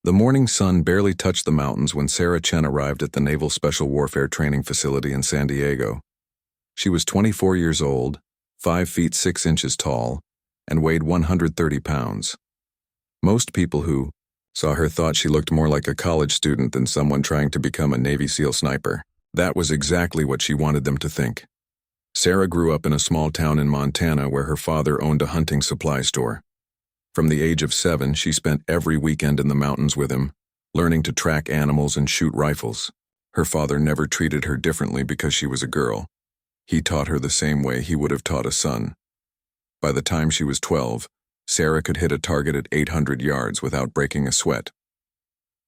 The morning sun barely touched the mountains when Sarah Chen arrived at the Naval Special Warfare Training Facility in San Diego. She was 24 years old, 5 feet 6 inches tall, and weighed 130 pounds. Most people who saw her thought she looked more like a college student than someone trying to become a Navy SEAL sniper. That was exactly what she wanted them to think. Sarah grew up in a small town in Montana where her father owned a hunting supply store. From the age of 7, she spent every weekend in the mountains with him, learning to track animals and shoot rifles. Her father never treated her differently because she was a girl. He taught her the same way he would have taught a son. By the time she was 12, Sarah could hit a target at 800 yards without breaking a sweat.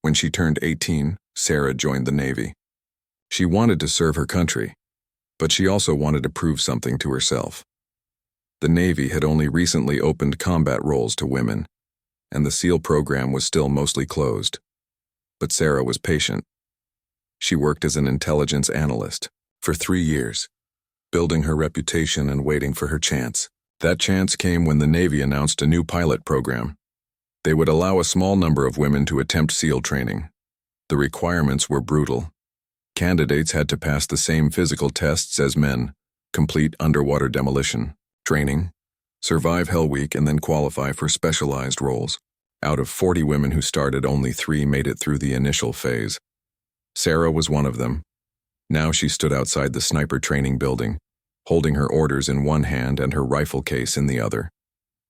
When she turned 18, Sarah joined the Navy. She wanted to serve her country, but she also wanted to prove something to herself. The Navy had only recently opened combat roles to women, and the SEAL program was still mostly closed. But Sarah was patient. She worked as an intelligence analyst for 3 years, building her reputation and waiting for her chance. That chance came when the Navy announced a new pilot program. They would allow a small number of women to attempt SEAL training. The requirements were brutal. Candidates had to pass the same physical tests as men, complete underwater demolition training, survive Hell Week, and then qualify for specialized roles. Out of 40 women who started, only 3 made it through the initial phase. Sarah was one of them. Now she stood outside the sniper training building, holding her orders in one hand and her rifle case in the other.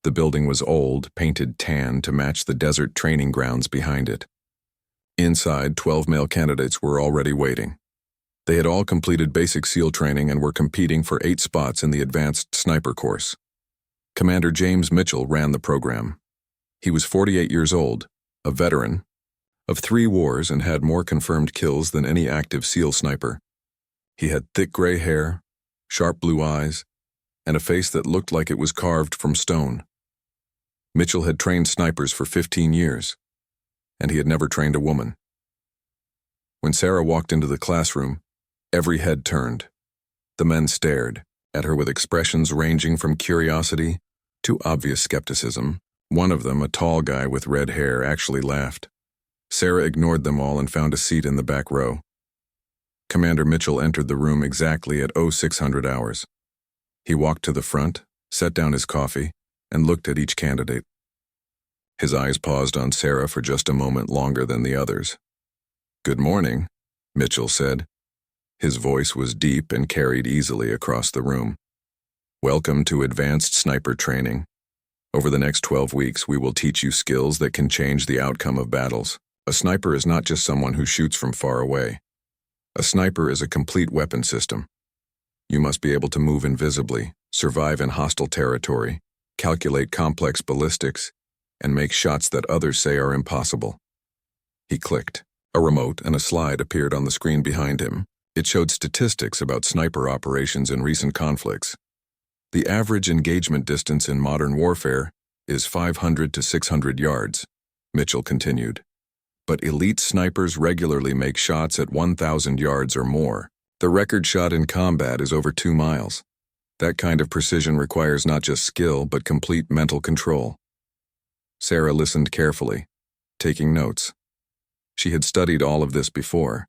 The building was old, painted tan to match the desert training grounds behind it. Inside, 12 male candidates were already waiting. They had all completed basic SEAL training and were competing for 8 spots in the advanced sniper course. Commander James Mitchell ran the program. He was 48 years old, a veteran of 3 wars, and had more confirmed kills than any active SEAL sniper. He had thick gray hair, sharp blue eyes, and a face that looked like it was carved from stone. Mitchell had trained snipers for 15 years, and he had never trained a woman. When Sarah walked into the classroom, every head turned. The men stared at her with expressions ranging from curiosity to obvious skepticism. One of them, a tall guy with red hair, actually laughed. Sarah ignored them all and found a seat in the back row. Commander Mitchell entered the room exactly at 0600 hours. He walked to the front, set down his coffee, and looked at each candidate. His eyes paused on Sarah for just a moment longer than the others. "Good morning," Mitchell said. His voice was deep and carried easily across the room. "Welcome to advanced sniper training. Over the next 12 weeks, we will teach you skills that can change the outcome of battles. A sniper is not just someone who shoots from far away. A sniper is a complete weapon system. You must be able to move invisibly, survive in hostile territory, calculate complex ballistics, and make shots that others say are impossible." He clicked. A remote and a slide appeared on the screen behind him. It showed statistics about sniper operations in recent conflicts. The average engagement distance in modern warfare is 500 to 600 yards, Mitchell continued. But elite snipers regularly make shots at 1,000 yards or more. The record shot in combat is over 2 miles. That kind of precision requires not just skill, but complete mental control. Sarah listened carefully, taking notes. She had studied all of this before,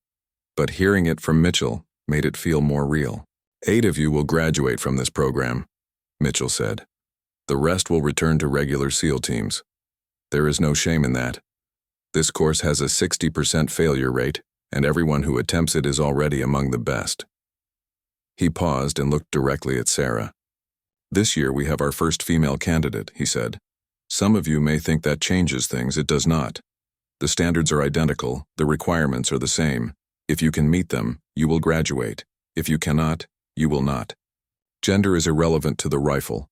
but hearing it from Mitchell made it feel more real. 8 of you will graduate from this program, Mitchell said. The rest will return to regular SEAL teams. There is no shame in that. This course has a 60% failure rate, and everyone who attempts it is already among the best. He paused and looked directly at Sarah. "This year we have our first female candidate," he said. "Some of you may think that changes things. It does not. The standards are identical, the requirements are the same. If you can meet them, you will graduate. If you cannot, you will not. Gender is irrelevant to the rifle."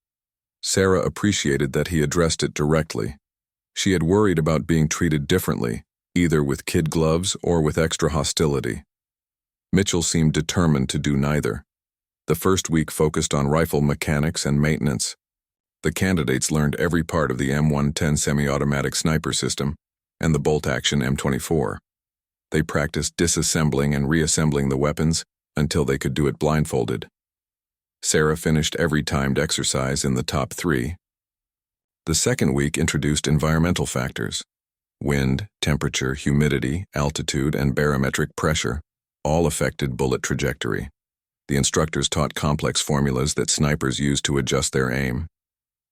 Sarah appreciated that he addressed it directly. She had worried about being treated differently, either with kid gloves or with extra hostility. Mitchell seemed determined to do neither. The first week focused on rifle mechanics and maintenance. The candidates learned every part of the M110 semi-automatic sniper system and the bolt-action M24. They practiced disassembling and reassembling the weapons until they could do it blindfolded. Sarah finished every timed exercise in the top 3. The second week introduced environmental factors. Wind, temperature, humidity, altitude, and barometric pressure all affected bullet trajectory. The instructors taught complex formulas that snipers used to adjust their aim.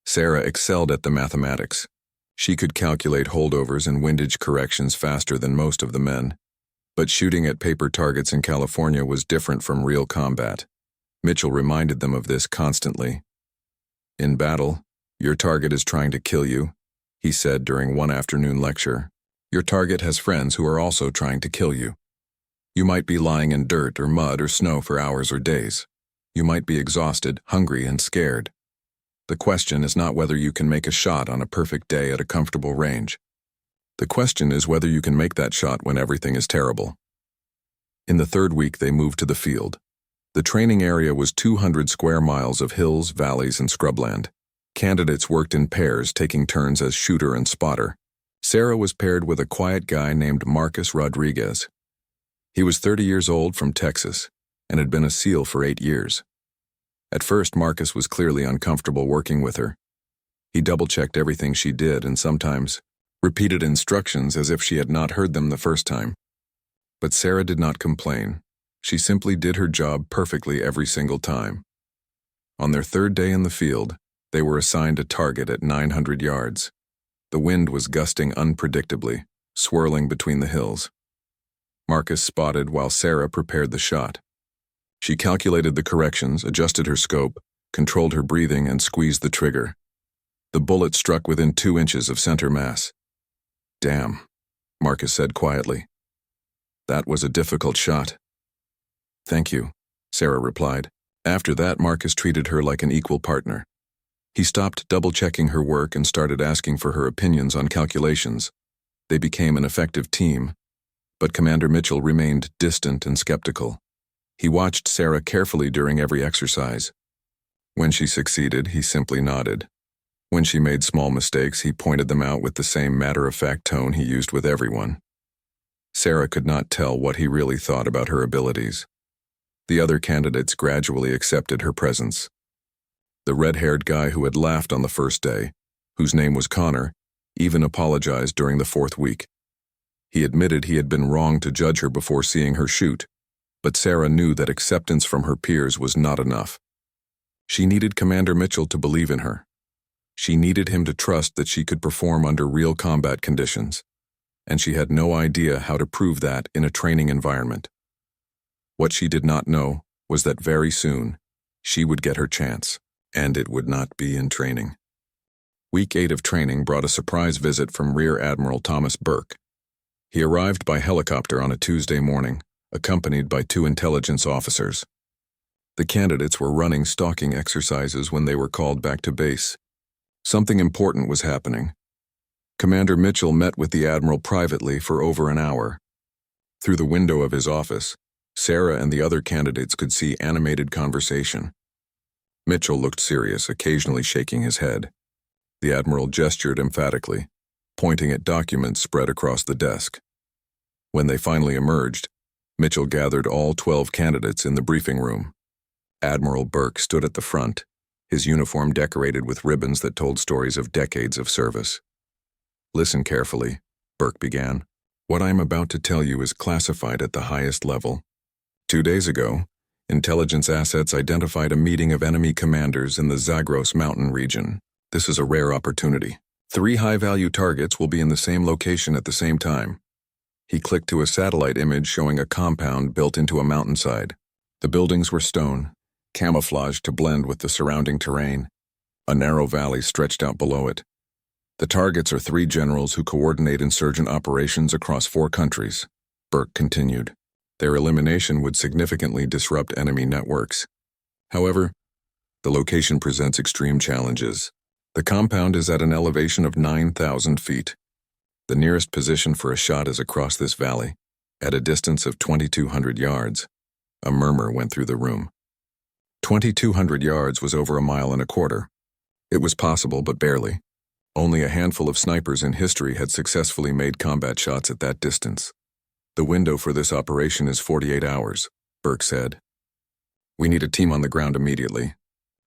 Sarah excelled at the mathematics. She could calculate holdovers and windage corrections faster than most of the men. But shooting at paper targets in California was different from real combat. Mitchell reminded them of this constantly. "In battle, your target is trying to kill you," he said during one afternoon lecture. "Your target has friends who are also trying to kill you. You might be lying in dirt or mud or snow for hours or days. You might be exhausted, hungry, and scared. The question is not whether you can make a shot on a perfect day at a comfortable range. The question is whether you can make that shot when everything is terrible." In the third week, they moved to the field. The training area was 200 square miles of hills, valleys, and scrubland. Candidates worked in pairs, taking turns as shooter and spotter. Sarah was paired with a quiet guy named Marcus Rodriguez. He was 30 years old, from Texas, and had been a SEAL for 8 years. At first, Marcus was clearly uncomfortable working with her. He double-checked everything she did and sometimes repeated instructions as if she had not heard them the first time. But Sarah did not complain. She simply did her job perfectly every single time. On their third day in the field, they were assigned a target at 900 yards. The wind was gusting unpredictably, swirling between the hills. Marcus spotted while Sarah prepared the shot. She calculated the corrections, adjusted her scope, controlled her breathing, and squeezed the trigger. The bullet struck within 2 inches of center mass. "Damn," Marcus said quietly. "That was a difficult shot." "Thank you," Sarah replied. After that, Marcus treated her like an equal partner. He stopped double-checking her work and started asking for her opinions on calculations. They became an effective team. But Commander Mitchell remained distant and skeptical. He watched Sarah carefully during every exercise. When she succeeded, he simply nodded. When she made small mistakes, he pointed them out with the same matter-of-fact tone he used with everyone. Sarah could not tell what he really thought about her abilities. The other candidates gradually accepted her presence. The red-haired guy who had laughed on the first day, whose name was Connor, even apologized during the 4th week. He admitted he had been wrong to judge her before seeing her shoot, but Sarah knew that acceptance from her peers was not enough. She needed Commander Mitchell to believe in her. She needed him to trust that she could perform under real combat conditions, and she had no idea how to prove that in a training environment. What she did not know was that very soon, she would get her chance, and it would not be in training. Week 8 of training brought a surprise visit from Rear Admiral Thomas Burke. He arrived by helicopter on a Tuesday morning, accompanied by 2 intelligence officers. The candidates were running stalking exercises when they were called back to base. Something important was happening. Commander Mitchell met with the Admiral privately for over an hour. Through the window of his office, Sarah and the other candidates could see animated conversation. Mitchell looked serious, occasionally shaking his head. The Admiral gestured emphatically, pointing at documents spread across the desk. When they finally emerged, Mitchell gathered all 12 candidates in the briefing room. Admiral Burke stood at the front, his uniform decorated with ribbons that told stories of decades of service. "Listen carefully," Burke began. "What I am about to tell you is classified at the highest level. 2 days ago, intelligence assets identified a meeting of enemy commanders in the Zagros mountain region. This is a rare opportunity. 3 high-value targets will be in the same location at the same time." He clicked to a satellite image showing a compound built into a mountainside. The buildings were stone, camouflaged to blend with the surrounding terrain. A narrow valley stretched out below it. "The targets are 3 generals who coordinate insurgent operations across 4 countries," Burke continued. "Their elimination would significantly disrupt enemy networks. However, the location presents extreme challenges. The compound is at an elevation of 9,000 feet. The nearest position for a shot is across this valley, at a distance of 2,200 yards. A murmur went through the room. 2,200 yards was over 1.25 miles. It was possible, but barely. Only a handful of snipers in history had successfully made combat shots at that distance. "The window for this operation is 48 hours, Burke said. "We need a team on the ground immediately.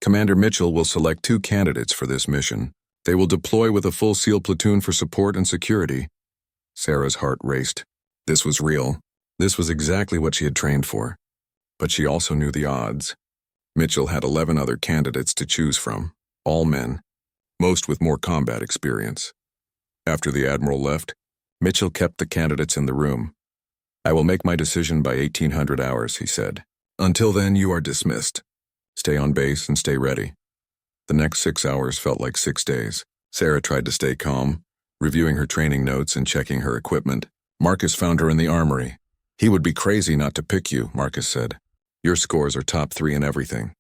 Commander Mitchell will select 2 candidates for this mission. They will deploy with a full SEAL platoon for support and security. Sarah's heart raced. This was real. This was exactly what she had trained for. But she also knew the odds. Mitchell had 11 other candidates to choose from, all men, most with more combat experience. After the Admiral left, Mitchell kept the candidates in the room. "I will make my decision by 1800 hours," he said. "Until then, you are dismissed. Stay on base and stay ready." The next 6 hours felt like 6 days. Sarah tried to stay calm, reviewing her training notes and checking her equipment. Marcus found her in the armory. "He would be crazy not to pick you," Marcus said. "Your scores are top 3 in everything."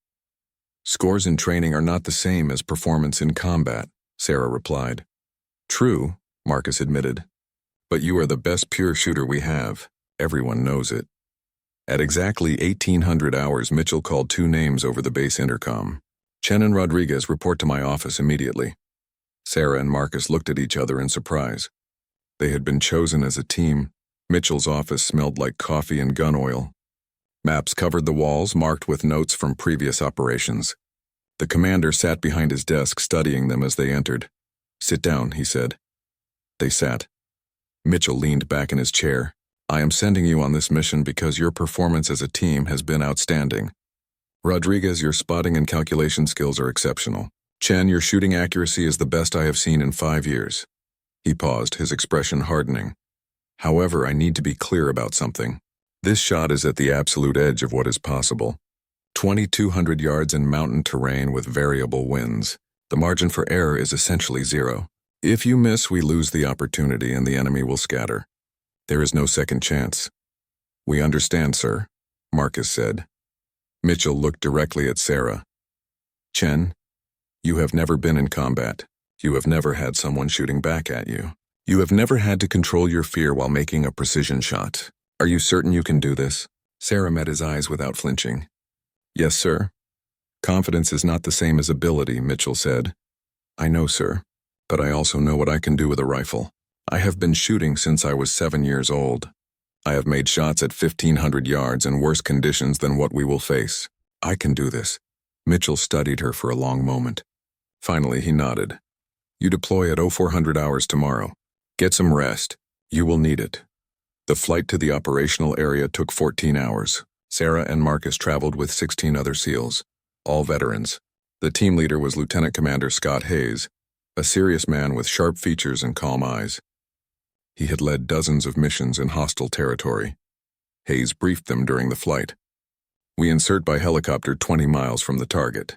"Scores in training are not the same as performance in combat," Sarah replied. "True," Marcus admitted. "But you are the best pure shooter we have. Everyone knows it." At exactly 1800 hours, Mitchell called 2 names over the base intercom. "Chen and Rodriguez, report to my office immediately." Sarah and Marcus looked at each other in surprise. They had been chosen as a team. Mitchell's office smelled like coffee and gun oil. Maps covered the walls, marked with notes from previous operations. The commander sat behind his desk, studying them as they entered. "Sit down," he said. They sat. Mitchell leaned back in his chair. "I am sending you on this mission because your performance as a team has been outstanding. Rodriguez, your spotting and calculation skills are exceptional. Chen, your shooting accuracy is the best I have seen in 5 years." He paused, his expression hardening. "However, I need to be clear about something. This shot is at the absolute edge of what is possible. 2,200 yards in mountain terrain with variable winds. The margin for error is essentially 0. If you miss, we lose the opportunity and the enemy will scatter. There is no second chance." "We understand, sir," Marcus said. Mitchell looked directly at Sarah. "Chen, you have never been in combat. You have never had someone shooting back at you. You have never had to control your fear while making a precision shot. Are you certain you can do this?" Sarah met his eyes without flinching. "Yes, sir." "Confidence is not the same as ability," Mitchell said. "I know, sir, but I also know what I can do with a rifle. I have been shooting since I was 7 years old. I have made shots at 1,500 yards in worse conditions than what we will face. I can do this." Mitchell studied her for a long moment. Finally, he nodded. "You deploy at 0400 hours tomorrow. Get some rest. You will need it." The flight to the operational area took 14 hours. Sarah and Marcus traveled with 16 other SEALs, all veterans. The team leader was Lieutenant Commander Scott Hayes, a serious man with sharp features and calm eyes. He had led dozens of missions in hostile territory. Hayes briefed them during the flight. "We insert by helicopter 20 miles from the target.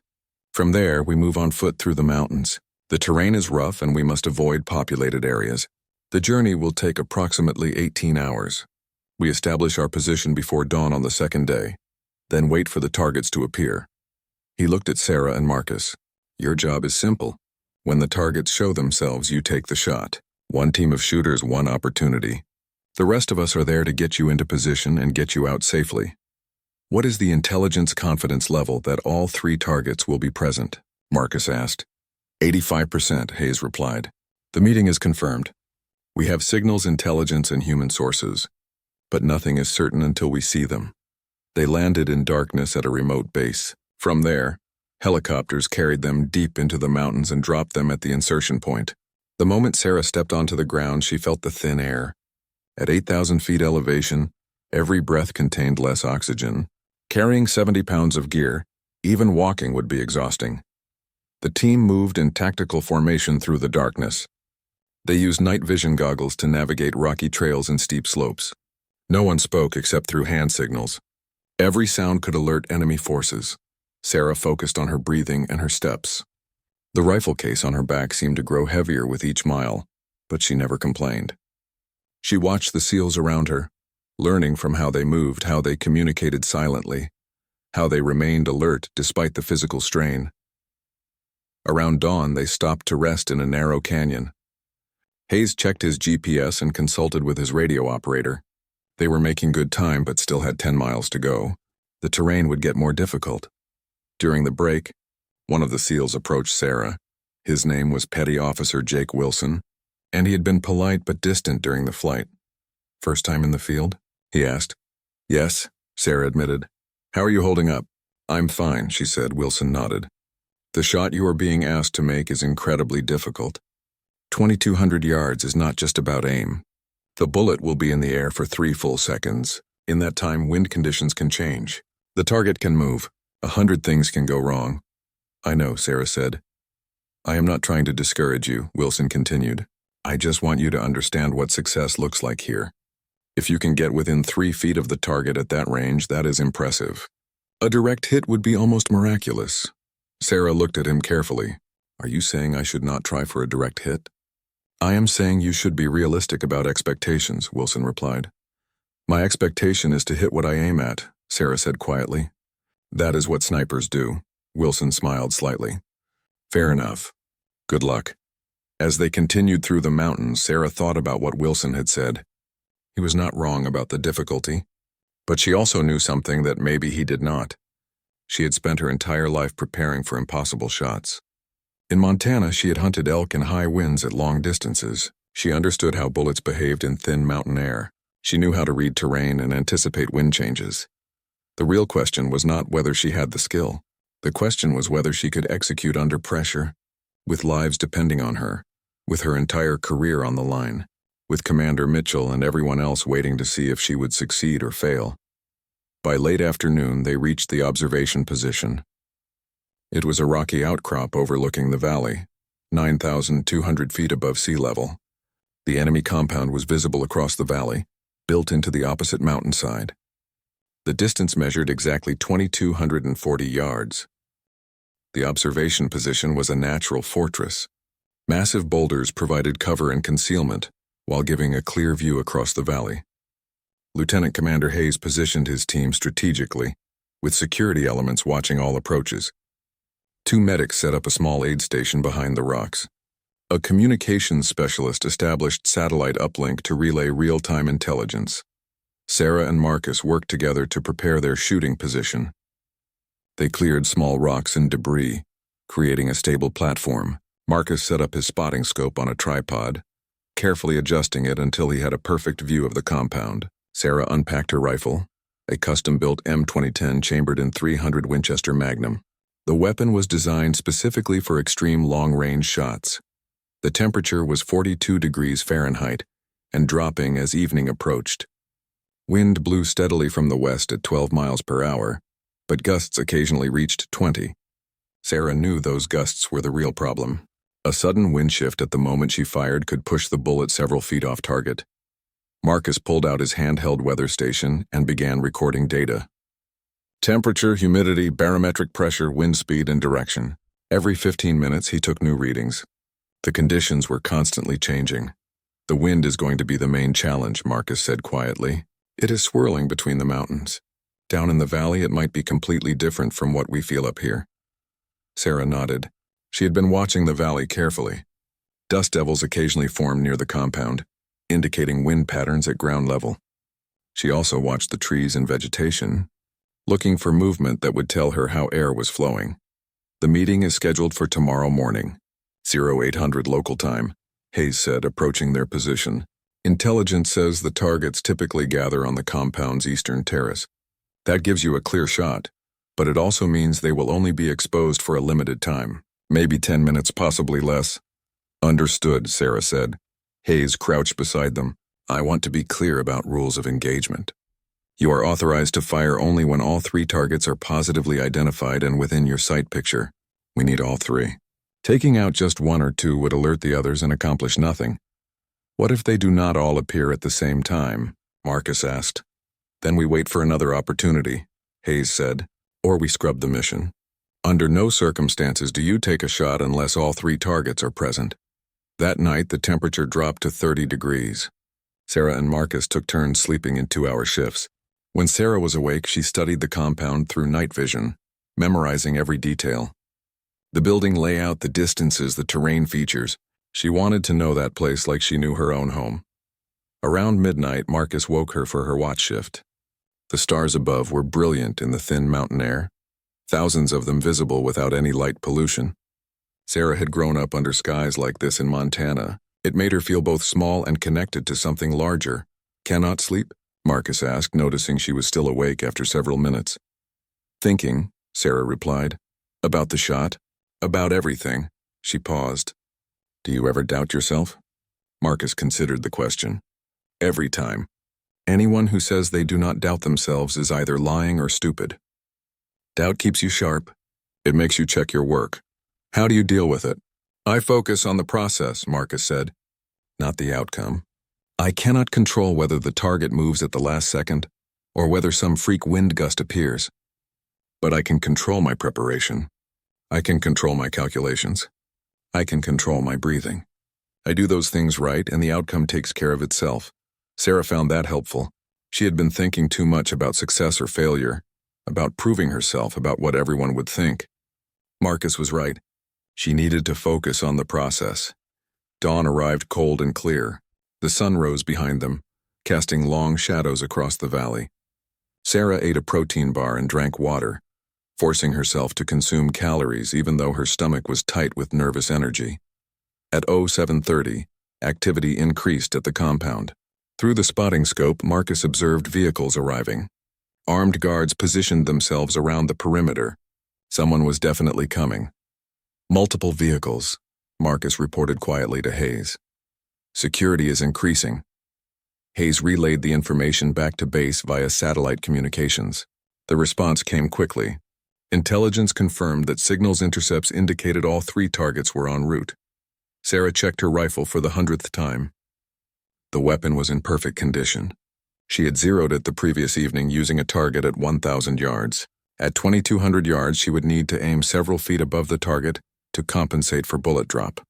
From there, we move on foot through the mountains. The terrain is rough and we must avoid populated areas. The journey will take approximately 18 hours. We establish our position before dawn on the 2nd day, then wait for the targets to appear." He looked at Sarah and Marcus. "Your job is simple. When the targets show themselves, you take the shot. 1 team of shooters, 1 opportunity. The rest of us are there to get you into position and get you out safely." "What is the intelligence confidence level that all 3 targets will be present?" Marcus asked. 85%, Hayes replied. "The meeting is confirmed. We have signals, intelligence, and human sources, but nothing is certain until we see them." They landed in darkness at a remote base. From there, helicopters carried them deep into the mountains and dropped them at the insertion point. The moment Sarah stepped onto the ground, she felt the thin air. At 8,000 feet elevation, every breath contained less oxygen. Carrying 70 pounds of gear, even walking would be exhausting. The team moved in tactical formation through the darkness. They used night vision goggles to navigate rocky trails and steep slopes. No one spoke except through hand signals. Every sound could alert enemy forces. Sarah focused on her breathing and her steps. The rifle case on her back seemed to grow heavier with each mile, but she never complained. She watched the SEALs around her, learning from how they moved, how they communicated silently, how they remained alert despite the physical strain. Around dawn, they stopped to rest in a narrow canyon. Hayes checked his GPS and consulted with his radio operator. They were making good time but still had 10 miles to go. The terrain would get more difficult. During the break, one of the SEALs approached Sarah. His name was Petty Officer Jake Wilson, and he had been polite but distant during the flight. "First time in the field?" he asked. "Yes," Sarah admitted. "How are you holding up?" "I'm fine," she said. Wilson nodded. "The shot you are being asked to make is incredibly difficult. 2,200 yards is not just about aim. The bullet will be in the air for 3 full seconds. In that time, wind conditions can change. The target can move. 100 things can go wrong. I know, Sarah said. I am not trying to discourage you, Wilson continued. I just want you to understand what success looks like here. If you can get within 3 feet of the target at that range, that is impressive. A direct hit would be almost miraculous. Sarah looked at him carefully. Are you saying I should not try for a direct hit? I am saying you should be realistic about expectations, Wilson replied. My expectation is to hit what I aim at, Sarah said quietly. That is what snipers do. Wilson smiled slightly. Fair enough. Good luck. As they continued through the mountains, Sarah thought about what Wilson had said. He was not wrong about the difficulty, but she also knew something that maybe he did not. She had spent her entire life preparing for impossible shots. In Montana, she had hunted elk in high winds at long distances. She understood how bullets behaved in thin mountain air. She knew how to read terrain and anticipate wind changes. The real question was not whether she had the skill. The question was whether she could execute under pressure, with lives depending on her, with her entire career on the line, with Commander Mitchell and everyone else waiting to see if she would succeed or fail. By late afternoon, they reached the observation position. It was a rocky outcrop overlooking the valley, 9,200 feet above sea level. The enemy compound was visible across the valley, built into the opposite mountainside. The distance measured exactly 2,240 yards. The observation position was a natural fortress. Massive boulders provided cover and concealment, while giving a clear view across the valley. Lieutenant Commander Hayes positioned his team strategically, with security elements watching all approaches. 2 medics set up a small aid station behind the rocks. A communications specialist established satellite uplink to relay real-time intelligence. Sarah and Marcus worked together to prepare their shooting position. They cleared small rocks and debris, creating a stable platform. Marcus set up his spotting scope on a tripod, carefully adjusting it until he had a perfect view of the compound. Sarah unpacked her rifle, a custom-built M2010 chambered in .300 Winchester Magnum. The weapon was designed specifically for extreme long-range shots. The temperature was 42 degrees Fahrenheit and dropping as evening approached. Wind blew steadily from the west at 12 miles per hour, but gusts occasionally reached 20. Sarah knew those gusts were the real problem. A sudden wind shift at the moment she fired could push the bullet several feet off target. Marcus pulled out his handheld weather station and began recording data. Temperature, humidity, barometric pressure, wind speed, and direction. Every 15 minutes he took new readings. The conditions were constantly changing. The wind is going to be the main challenge, Marcus said quietly. It is swirling between the mountains. Down in the valley it might be completely different from what we feel up here. Sarah nodded. She had been watching the valley carefully. Dust devils occasionally formed near the compound, indicating wind patterns at ground level. She also watched the trees and vegetation, looking for movement that would tell her how air was flowing. The meeting is scheduled for tomorrow morning, 0800 local time, Hayes said, approaching their position. Intelligence says the targets typically gather on the compound's eastern terrace. That gives you a clear shot, but it also means they will only be exposed for a limited time, maybe 10 minutes, possibly less. Understood, Sarah said. Hayes crouched beside them. I want to be clear about rules of engagement. You are authorized to fire only when all 3 targets are positively identified and within your sight picture. We need all 3. Taking out just 1 or 2 would alert the others and accomplish nothing. What if they do not all appear at the same time? Marcus asked. Then we wait for another opportunity, Hayes said, or we scrub the mission. Under no circumstances do you take a shot unless all 3 targets are present. That night, the temperature dropped to 30 degrees. Sarah and Marcus took turns sleeping in 2-hour shifts. When Sarah was awake, she studied the compound through night vision, memorizing every detail. The building layout, the distances, the terrain features. She wanted to know that place like she knew her own home. Around midnight, Marcus woke her for her watch shift. The stars above were brilliant in the thin mountain air, thousands of them visible without any light pollution. Sarah had grown up under skies like this in Montana. It made her feel both small and connected to something larger. Cannot sleep? Marcus asked, noticing she was still awake after several minutes. Thinking, Sarah replied. About the shot? About everything. She paused. Do you ever doubt yourself? Marcus considered the question. Every time. Anyone who says they do not doubt themselves is either lying or stupid. Doubt keeps you sharp. It makes you check your work. How do you deal with it? I focus on the process, Marcus said, not the outcome. I cannot control whether the target moves at the last second or whether some freak wind gust appears. But I can control my preparation. I can control my calculations. I can control my breathing. I do those things right, and the outcome takes care of itself. Sarah found that helpful. She had been thinking too much about success or failure, about proving herself, about what everyone would think. Marcus was right. She needed to focus on the process. Dawn arrived cold and clear. The sun rose behind them, casting long shadows across the valley. Sarah ate a protein bar and drank water, forcing herself to consume calories even though her stomach was tight with nervous energy. At 07:30, activity increased at the compound. Through the spotting scope, Marcus observed vehicles arriving. Armed guards positioned themselves around the perimeter. Someone was definitely coming. Multiple vehicles, Marcus reported quietly to Hayes. Security is increasing. Hayes relayed the information back to base via satellite communications. The response came quickly. Intelligence confirmed that signals intercepts indicated all 3 targets were en route. Sarah checked her rifle for the 100th time. The weapon was in perfect condition. She had zeroed it the previous evening using a target at 1,000 yards. At 2,200 yards, she would need to aim several feet above the target to compensate for bullet drop.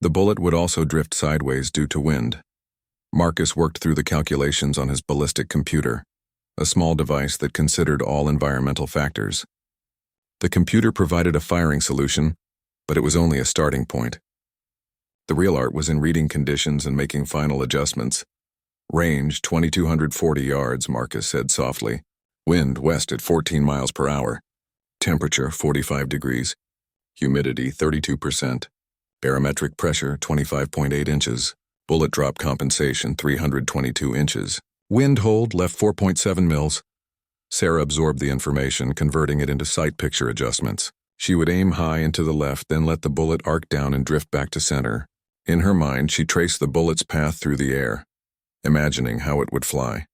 The bullet would also drift sideways due to wind. Marcus worked through the calculations on his ballistic computer, a small device that considered all environmental factors. The computer provided a firing solution, but it was only a starting point. The real art was in reading conditions and making final adjustments. Range 2,240 yards, Marcus said softly. Wind west at 14 miles per hour. Temperature 45 degrees. Humidity 32%. Barometric pressure 25.8 inches. Bullet drop compensation 322 inches. Wind hold left 4.7 mils. Sarah absorbed the information, converting it into sight picture adjustments. She would aim high and to the left, then let the bullet arc down and drift back to center. In her mind, she traced the bullet's path through the air, imagining how it would fly.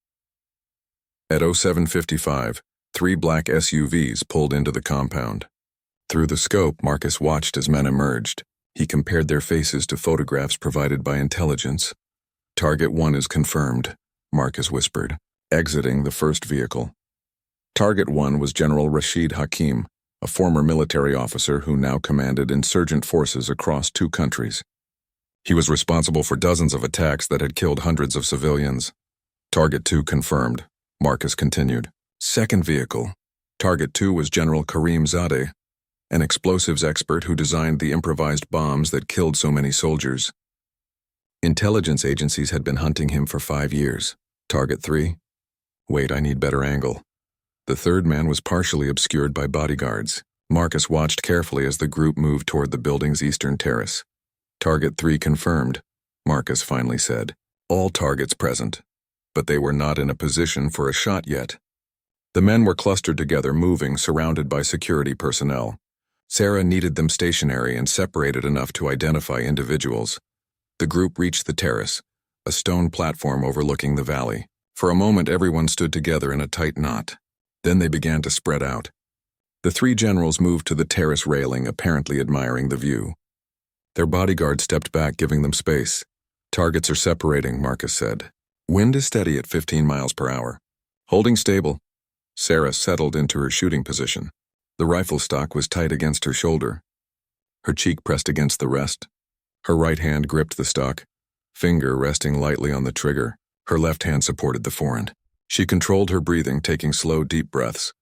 At 07:55, 3 black SUVs pulled into the compound. Through the scope, Marcus watched as men emerged. He compared their faces to photographs provided by intelligence. Target 1 is confirmed, Marcus whispered, exiting the first vehicle. Target 1 was General Rashid Hakim, a former military officer who now commanded insurgent forces across 2 countries. He was responsible for dozens of attacks that had killed hundreds of civilians. Target 2 confirmed, Marcus continued. Second vehicle. Target 2 was General Karim Zadeh, an explosives expert who designed the improvised bombs that killed so many soldiers. Intelligence agencies had been hunting him for 5 years. Target 3? Wait, I need better angle. The third man was partially obscured by bodyguards. Marcus watched carefully as the group moved toward the building's eastern terrace. Target 3 confirmed, Marcus finally said. All targets present, but they were not in a position for a shot yet. The men were clustered together, moving, surrounded by security personnel. Sarah needed them stationary and separated enough to identify individuals. The group reached the terrace, a stone platform overlooking the valley. For a moment, everyone stood together in a tight knot. Then they began to spread out. The 3 generals moved to the terrace railing, apparently admiring the view. Their bodyguard stepped back, giving them space. Targets are separating, Marcus said. Wind is steady at 15 miles per hour. Holding stable. Sarah settled into her shooting position. The rifle stock was tight against her shoulder. Her cheek pressed against the rest. Her right hand gripped the stock, finger resting lightly on the trigger. Her left hand supported the forend. She controlled her breathing, taking slow, deep breaths.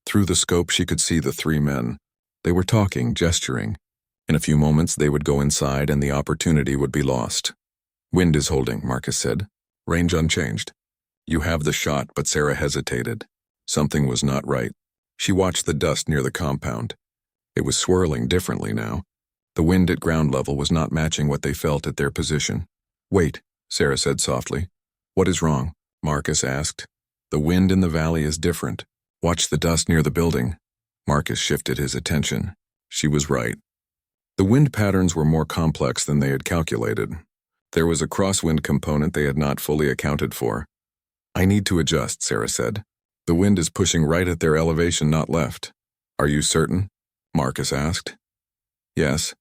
Through the scope, she could see the 3 men. They were talking, gesturing. In a few moments, they would go inside and the opportunity would be lost. Wind is holding, Marcus said. Range unchanged. You have the shot, but Sarah hesitated. Something was not right. She watched the dust near the compound. It was swirling differently now. The wind at ground level was not matching what they felt at their position. Wait, Sarah said softly. What is wrong? Marcus asked. The wind in the valley is different. Watch the dust near the building. Marcus shifted his attention. She was right. The wind patterns were more complex than they had calculated. There was a crosswind component they had not fully accounted for. I need to adjust, Sarah said. The wind is pushing right at their elevation, not left. Are you certain? Marcus asked. Yes.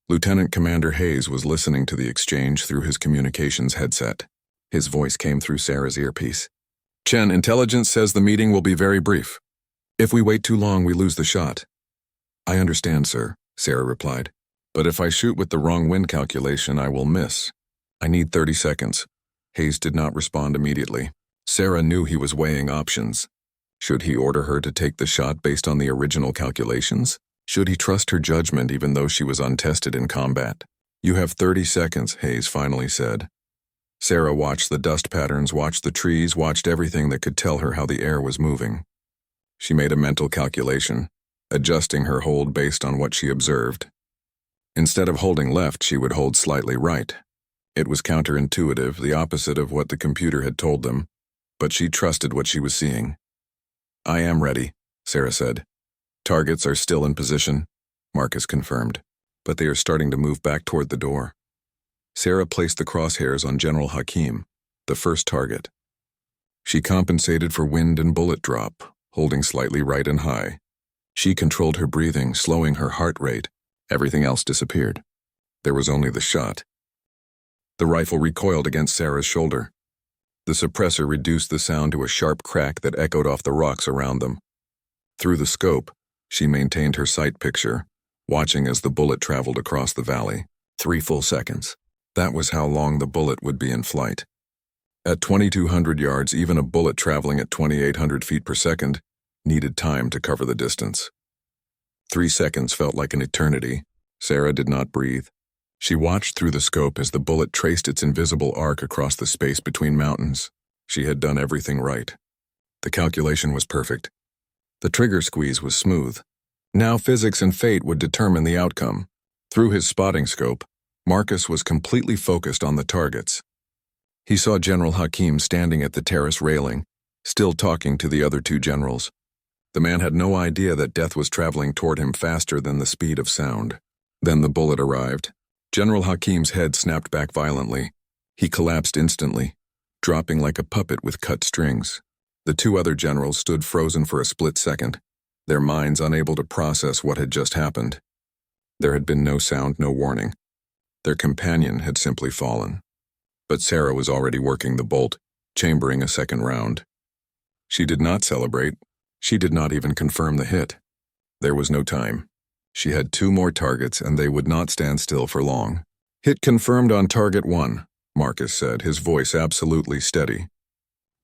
Lieutenant Commander Hayes was listening to the exchange through his communications headset. His voice came through Sarah's earpiece. Chen, intelligence says the meeting will be very brief. If we wait too long, we lose the shot. I understand, sir, Sarah replied. But if I shoot with the wrong wind calculation, I will miss. I need 30 seconds. Hayes did not respond immediately. Sarah knew he was weighing options. Should he order her to take the shot based on the original calculations? Should he trust her judgment even though she was untested in combat? You have 30 seconds, Hayes finally said. Sarah watched the dust patterns, watched the trees, watched everything that could tell her how the air was moving. She made a mental calculation, adjusting her hold based on what she observed. Instead of holding left, she would hold slightly right. It was counterintuitive, the opposite of what the computer had told them, but she trusted what she was seeing. I am ready, Sarah said. Targets are still in position, Marcus confirmed, but they are starting to move back toward the door. Sarah placed the crosshairs on General Hakim, the first target. She compensated for wind and bullet drop, holding slightly right and high. She controlled her breathing, slowing her heart rate. Everything else disappeared. There was only the shot. The rifle recoiled against Sarah's shoulder. The suppressor reduced the sound to a sharp crack that echoed off the rocks around them. Through the scope, she maintained her sight picture, watching as the bullet traveled across the valley. 3 full seconds. That was how long the bullet would be in flight. At 2,200 yards, even a bullet traveling at 2,800 feet per second needed time to cover the distance. 3 seconds felt like an eternity. Sarah did not breathe. She watched through the scope as the bullet traced its invisible arc across the space between mountains. She had done everything right. The calculation was perfect. The trigger squeeze was smooth. Now physics and fate would determine the outcome. Through his spotting scope, Marcus was completely focused on the targets. He saw General Hakim standing at the terrace railing, still talking to the other 2 generals. The man had no idea that death was traveling toward him faster than the speed of sound. Then the bullet arrived. General Hakim's head snapped back violently. He collapsed instantly, dropping like a puppet with cut strings. The 2 other generals stood frozen for a split second, their minds unable to process what had just happened. There had been no sound, no warning. Their companion had simply fallen. But Sarah was already working the bolt, chambering a second round. She did not celebrate. She did not even confirm the hit. There was no time. She had 2 more targets, and they would not stand still for long. Hit confirmed on target 1, Marcus said, his voice absolutely steady.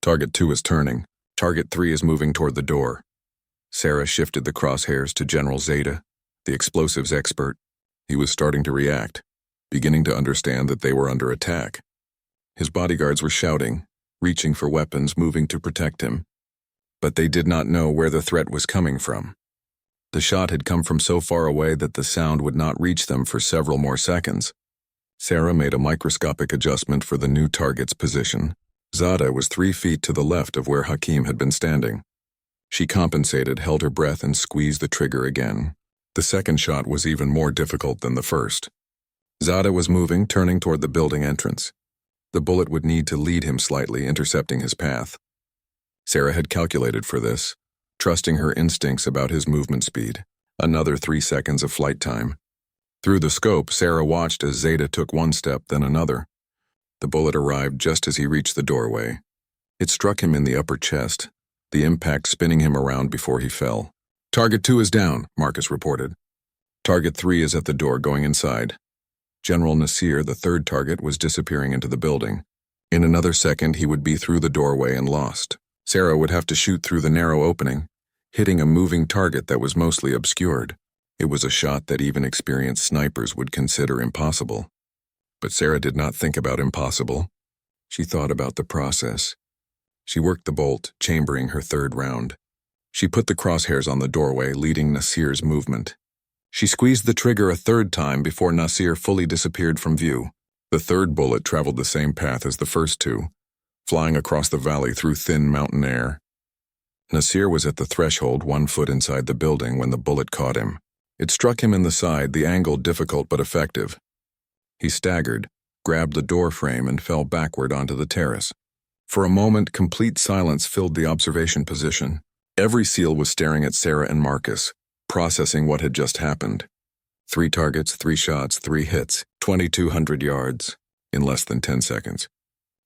Target 2 is turning. Target 3 is moving toward the door. Sarah shifted the crosshairs to General Zeta, the explosives expert. He was starting to react, beginning to understand that they were under attack. His bodyguards were shouting, reaching for weapons, moving to protect him. But they did not know where the threat was coming from. The shot had come from so far away that the sound would not reach them for several more seconds. Sarah made a microscopic adjustment for the new target's position. Zada was 3 feet to the left of where Hakim had been standing. She compensated, held her breath, and squeezed the trigger again. The second shot was even more difficult than the first. Zada was moving, turning toward the building entrance. The bullet would need to lead him slightly, intercepting his path. Sarah had calculated for this, trusting her instincts about his movement speed. Another 3 seconds of flight time. Through the scope, Sarah watched as Zeta took 1 step, then another. The bullet arrived just as he reached the doorway. It struck him in the upper chest, the impact spinning him around before he fell. Target 2 is down, Marcus reported. Target 3 is at the door going inside. General Nasir, the 3rd target, was disappearing into the building. In another second, he would be through the doorway and lost. Sarah would have to shoot through the narrow opening, hitting a moving target that was mostly obscured. It was a shot that even experienced snipers would consider impossible. But Sarah did not think about impossible. She thought about the process. She worked the bolt, chambering her 3rd round. She put the crosshairs on the doorway, leading Nasir's movement. She squeezed the trigger a 3rd time before Nasir fully disappeared from view. The 3rd bullet traveled the same path as the first 2, flying across the valley through thin mountain air. Nasir was at the threshold, 1 foot inside the building, when the bullet caught him. It struck him in the side, the angle difficult but effective. He staggered, grabbed the door frame, and fell backward onto the terrace. For a moment, complete silence filled the observation position. Every SEAL was staring at Sarah and Marcus, processing what had just happened. 3 targets, 3 shots, 3 hits, 2,200 yards, in less than 10 seconds.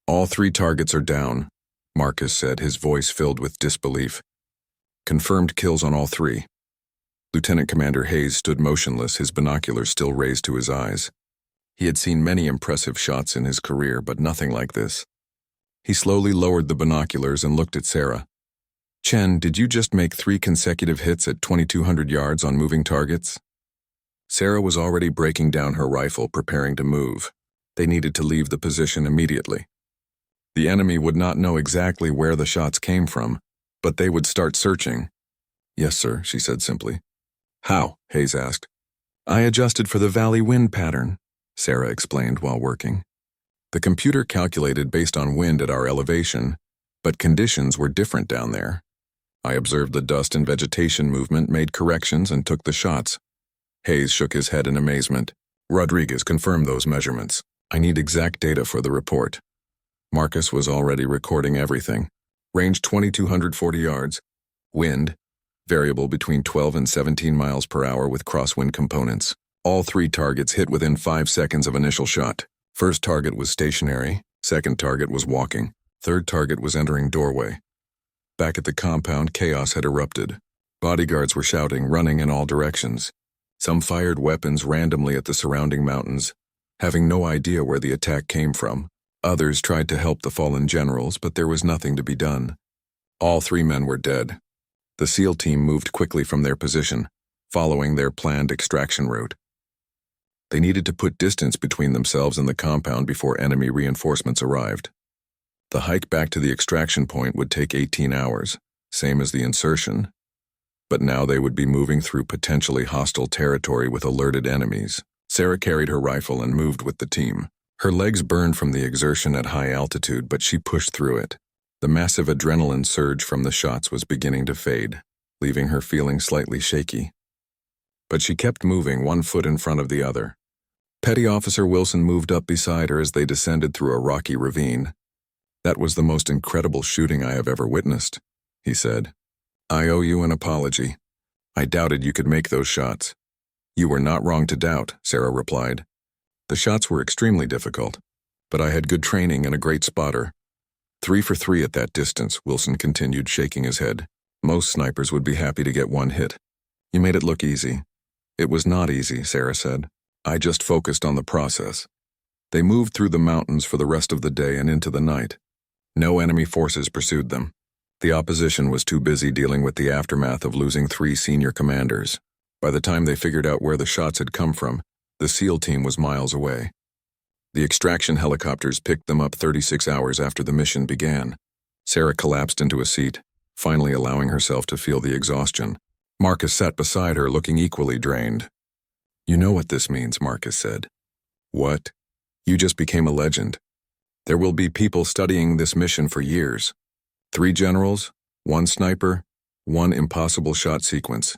All 3 targets are down, Marcus said, his voice filled with disbelief. Confirmed kills on all 3. Lieutenant Commander Hayes stood motionless, his binoculars still raised to his eyes. He had seen many impressive shots in his career, but nothing like this. He slowly lowered the binoculars and looked at Sarah. "Chen, did you just make 3 consecutive hits at 2,200 yards on moving targets?" Sarah was already breaking down her rifle, preparing to move. They needed to leave the position immediately. The enemy would not know exactly where the shots came from, but they would start searching. "Yes, sir," she said simply. "How?" Hayes asked. "I adjusted for the valley wind pattern," Sarah explained while working. "The computer calculated based on wind at our elevation, but conditions were different down there. I observed the dust and vegetation movement, made corrections, and took the shots." Hayes shook his head in amazement. "Rodriguez, confirm those measurements. I need exact data for the report." Marcus was already recording everything. Range 2,240 yards. Wind, variable between 12 and 17 miles per hour with crosswind components. All 3 targets hit within 5 seconds of initial shot. First target was stationary, second target was walking, third target was entering doorway. Back at the compound, chaos had erupted. Bodyguards were shouting, running in all directions. Some fired weapons randomly at the surrounding mountains, having no idea where the attack came from. Others tried to help the fallen generals, but there was nothing to be done. All 3 men were dead. The SEAL team moved quickly from their position, following their planned extraction route. They needed to put distance between themselves and the compound before enemy reinforcements arrived. The hike back to the extraction point would take 18 hours, same as the insertion, but now they would be moving through potentially hostile territory with alerted enemies. Sarah carried her rifle and moved with the team. Her legs burned from the exertion at high altitude, but she pushed through it. The massive adrenaline surge from the shots was beginning to fade, leaving her feeling slightly shaky. But she kept moving, one foot in front of the other. Petty Officer Wilson moved up beside her as they descended through a rocky ravine. "That was the most incredible shooting I have ever witnessed," he said. "I owe you an apology. I doubted you could make those shots." "You were not wrong to doubt," Sarah replied. "The shots were extremely difficult, but I had good training and a great spotter." 3 for 3 at that distance, Wilson continued, shaking his head. "Most snipers would be happy to get 1 hit. You made it look easy." "It was not easy," Sarah said. "I just focused on the process." They moved through the mountains for the rest of the day and into the night. No enemy forces pursued them. The opposition was too busy dealing with the aftermath of losing 3 senior commanders. By the time they figured out where the shots had come from, the SEAL team was miles away. The extraction helicopters picked them up 36 hours after the mission began. Sarah collapsed into a seat, finally allowing herself to feel the exhaustion. Marcus sat beside her, looking equally drained. "You know what this means," Marcus said. "What?" "You just became a legend. There will be people studying this mission for years. 3 generals, 1 sniper, 1 impossible shot sequence."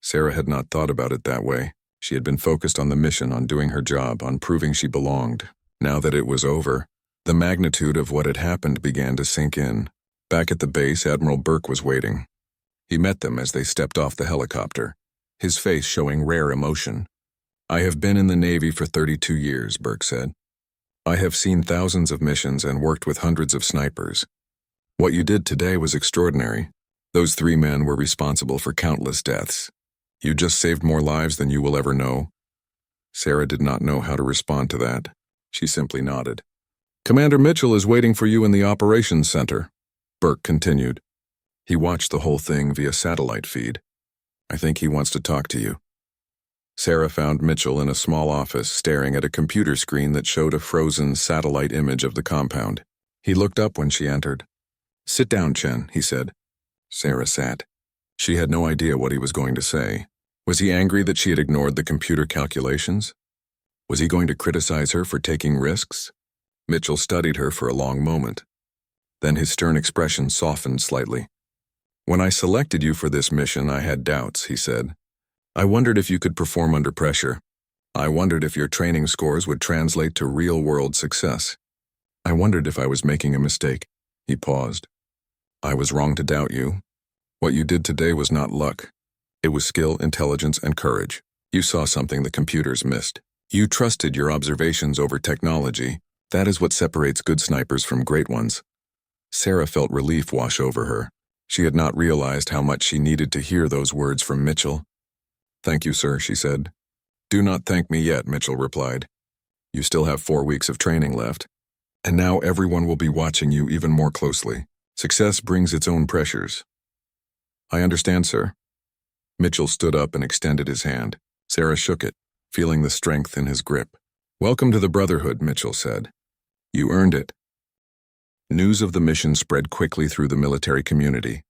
Sarah had not thought about it that way. She had been focused on the mission, on doing her job, on proving she belonged. Now that it was over, the magnitude of what had happened began to sink in. Back at the base, Admiral Burke was waiting. He met them as they stepped off the helicopter, his face showing rare emotion. "I have been in the Navy for 32 years, Burke said. "I have seen thousands of missions and worked with hundreds of snipers. What you did today was extraordinary. Those 3 men were responsible for countless deaths. You just saved more lives than you will ever know." Sarah did not know how to respond to that. She simply nodded. "Commander Mitchell is waiting for you in the operations center," Burke continued. He watched the whole thing via satellite feed. "I think he wants to talk to you." Sarah found Mitchell in a small office, staring at a computer screen that showed a frozen satellite image of the compound. He looked up when she entered. "Sit down, Chen," he said. Sarah sat. She had no idea what he was going to say. Was he angry that she had ignored the computer calculations? Was he going to criticize her for taking risks? Mitchell studied her for a long moment. Then his stern expression softened slightly. "When I selected you for this mission, I had doubts," he said. "I wondered if you could perform under pressure. I wondered if your training scores would translate to real-world success. I wondered if I was making a mistake. He paused. I was wrong to doubt you. What you did today was not luck. It was skill, intelligence, and courage. You saw something the computers missed. You trusted your observations over technology. That is what separates good snipers from great ones. Sarah felt relief wash over her. She had not realized how much she needed to hear those words from Mitchell. Thank you, sir, she said. Do not thank me yet, Mitchell replied. You still have 4 weeks of training left. And now everyone will be watching you even more closely. Success brings its own pressures. I understand, sir. Mitchell stood up and extended his hand. Sarah shook it, feeling the strength in his grip. Welcome to the Brotherhood, Mitchell said. You earned it. News of the mission spread quickly through the military community,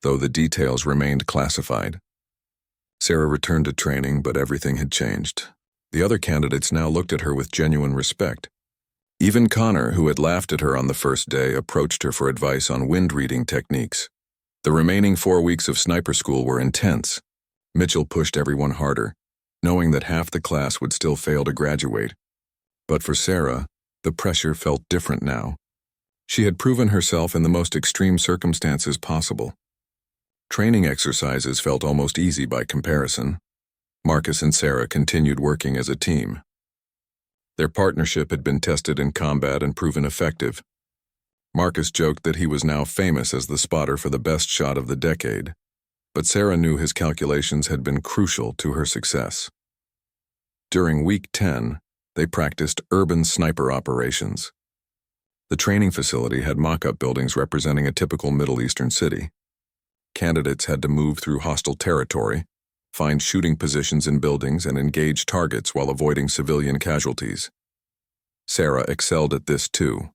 though the details remained classified. Sarah returned to training, but everything had changed. The other candidates now looked at her with genuine respect. Even Connor, who had laughed at her on the first day, approached her for advice on wind-reading techniques. The remaining 4 weeks of sniper school were intense. Mitchell pushed everyone harder, knowing that half the class would still fail to graduate. But for Sarah, the pressure felt different now. She had proven herself in the most extreme circumstances possible. Training exercises felt almost easy by comparison. Marcus and Sarah continued working as a team. Their partnership had been tested in combat and proven effective. Marcus joked that he was now famous as the spotter for the best shot of the decade, but Sarah knew his calculations had been crucial to her success. During week 10, they practiced urban sniper operations. The training facility had mock-up buildings representing a typical Middle Eastern city. Candidates had to move through hostile territory, find shooting positions in buildings, and engage targets while avoiding civilian casualties. Sarah excelled at this too.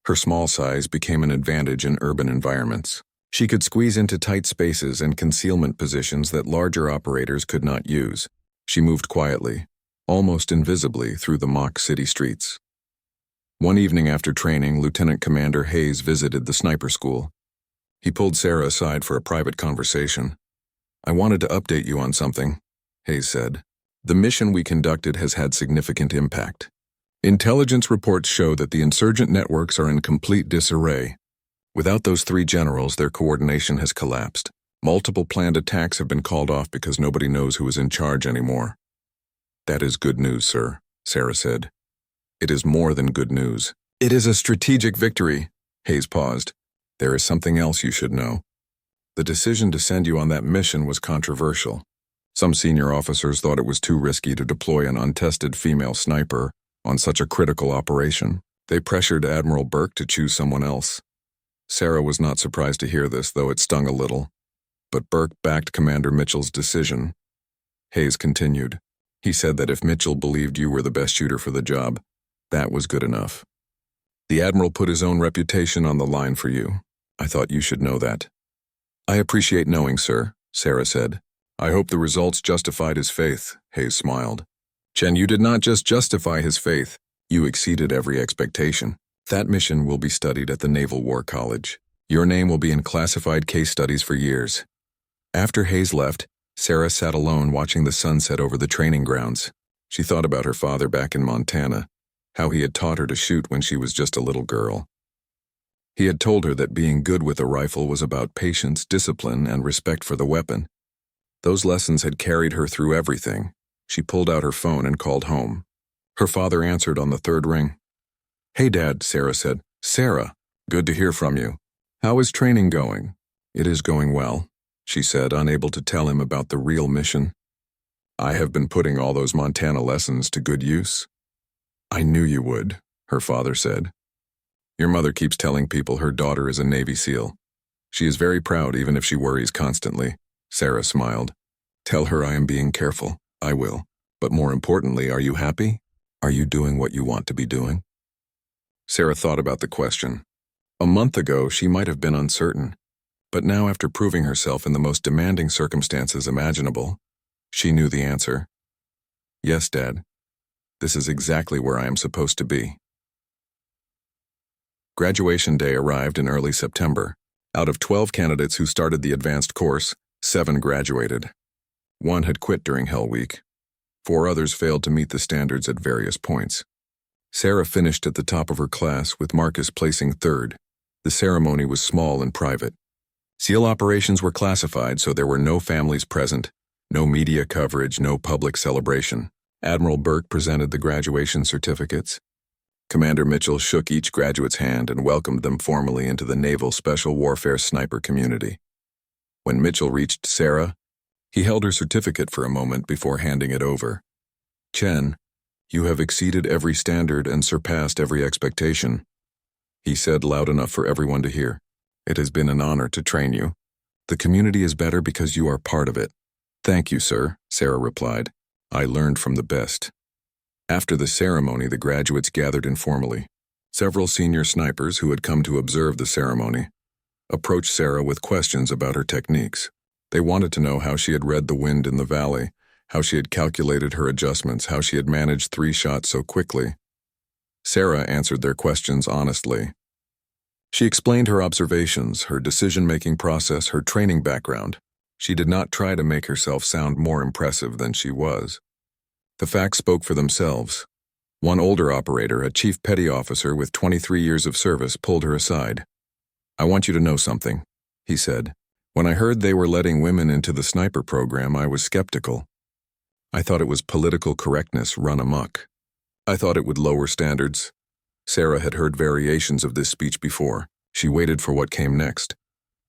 Her small size became an advantage in urban environments. She could squeeze into tight spaces and concealment positions that larger operators could not use. She moved quietly, almost invisibly, through the mock city streets. One evening after training, Lieutenant Commander Hayes visited the sniper school. He pulled Sarah aside for a private conversation. I wanted to update you on something, Hayes said. The mission we conducted has had significant impact. Intelligence reports show that the insurgent networks are in complete disarray. Without those 3 generals, their coordination has collapsed. Multiple planned attacks have been called off because nobody knows who is in charge anymore. That is good news, sir, Sarah said. It is more than good news. It is a strategic victory. Hayes paused. There is something else you should know. The decision to send you on that mission was controversial. Some senior officers thought it was too risky to deploy an untested female sniper on such a critical operation. They pressured Admiral Burke to choose someone else. Sarah was not surprised to hear this, though it stung a little. But Burke backed Commander Mitchell's decision. Hayes continued. He said that if Mitchell believed you were the best shooter for the job, that was good enough. The Admiral put his own reputation on the line for you. I thought you should know that. I appreciate knowing, sir, Sarah said. I hope the results justified his faith, Hayes smiled. Chen, you did not just justify his faith, you exceeded every expectation. That mission will be studied at the Naval War College. Your name will be in classified case studies for years. After Hayes left, Sarah sat alone watching the sunset over the training grounds. She thought about her father back in Montana, how he had taught her to shoot when she was just a little girl. He had told her that being good with a rifle was about patience, discipline, and respect for the weapon. Those lessons had carried her through everything. She pulled out her phone and called home. Her father answered on the 3rd ring. Hey, Dad, Sarah said. Sarah, good to hear from you. How is training going? It is going well, she said, unable to tell him about the real mission. I have been putting all those Montana lessons to good use. I knew you would, her father said. Your mother keeps telling people her daughter is a Navy SEAL. She is very proud even if she worries constantly. Sarah smiled. Tell her I am being careful. I will. But more importantly, are you happy? Are you doing what you want to be doing? Sarah thought about the question. A month ago, she might have been uncertain. But now, after proving herself in the most demanding circumstances imaginable, she knew the answer. Yes, Dad. This is exactly where I am supposed to be. Graduation day arrived in early September. Out of 12 candidates who started the advanced course, 7 graduated. 1 had quit during Hell Week. 4 others failed to meet the standards at various points. Sarah finished at the top of her class, with Marcus placing third. The ceremony was small and private. SEAL operations were classified, so there were no families present, no media coverage, no public celebration. Admiral Burke presented the graduation certificates. Commander Mitchell shook each graduate's hand and welcomed them formally into the Naval Special Warfare sniper community. When Mitchell reached Sarah, he held her certificate for a moment before handing it over. "Chen, you have exceeded every standard and surpassed every expectation," he said loud enough for everyone to hear. "It has been an honor to train you. The community is better because you are part of it." "Thank you, sir," Sarah replied. "I learned from the best." After the ceremony, the graduates gathered informally. Several senior snipers who had come to observe the ceremony approached Sarah with questions about her techniques. They wanted to know how she had read the wind in the valley, how she had calculated her adjustments, how she had managed 3 shots so quickly. Sarah answered their questions honestly. She explained her observations, her decision-making process, her training background. She did not try to make herself sound more impressive than she was. The facts spoke for themselves. One older operator, a chief petty officer with 23 years of service, pulled her aside. "I want you to know something," he said. "When I heard they were letting women into the sniper program, I was skeptical. I thought it was political correctness run amok. I thought it would lower standards." Sarah had heard variations of this speech before. She waited for what came next.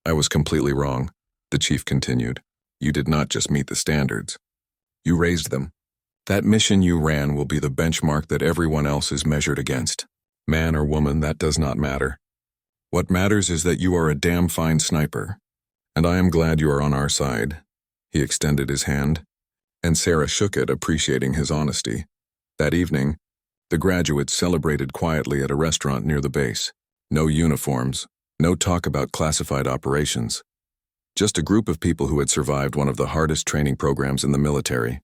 "I was completely wrong," the chief continued. "You did not just meet the standards. You raised them. That mission you ran will be the benchmark that everyone else is measured against. Man or woman, that does not matter. What matters is that you are a damn fine sniper. And I am glad you are on our side." He extended his hand, and Sarah shook it, appreciating his honesty. That evening, the graduates celebrated quietly at a restaurant near the base. No uniforms, no talk about classified operations. Just a group of people who had survived one of the hardest training programs in the military.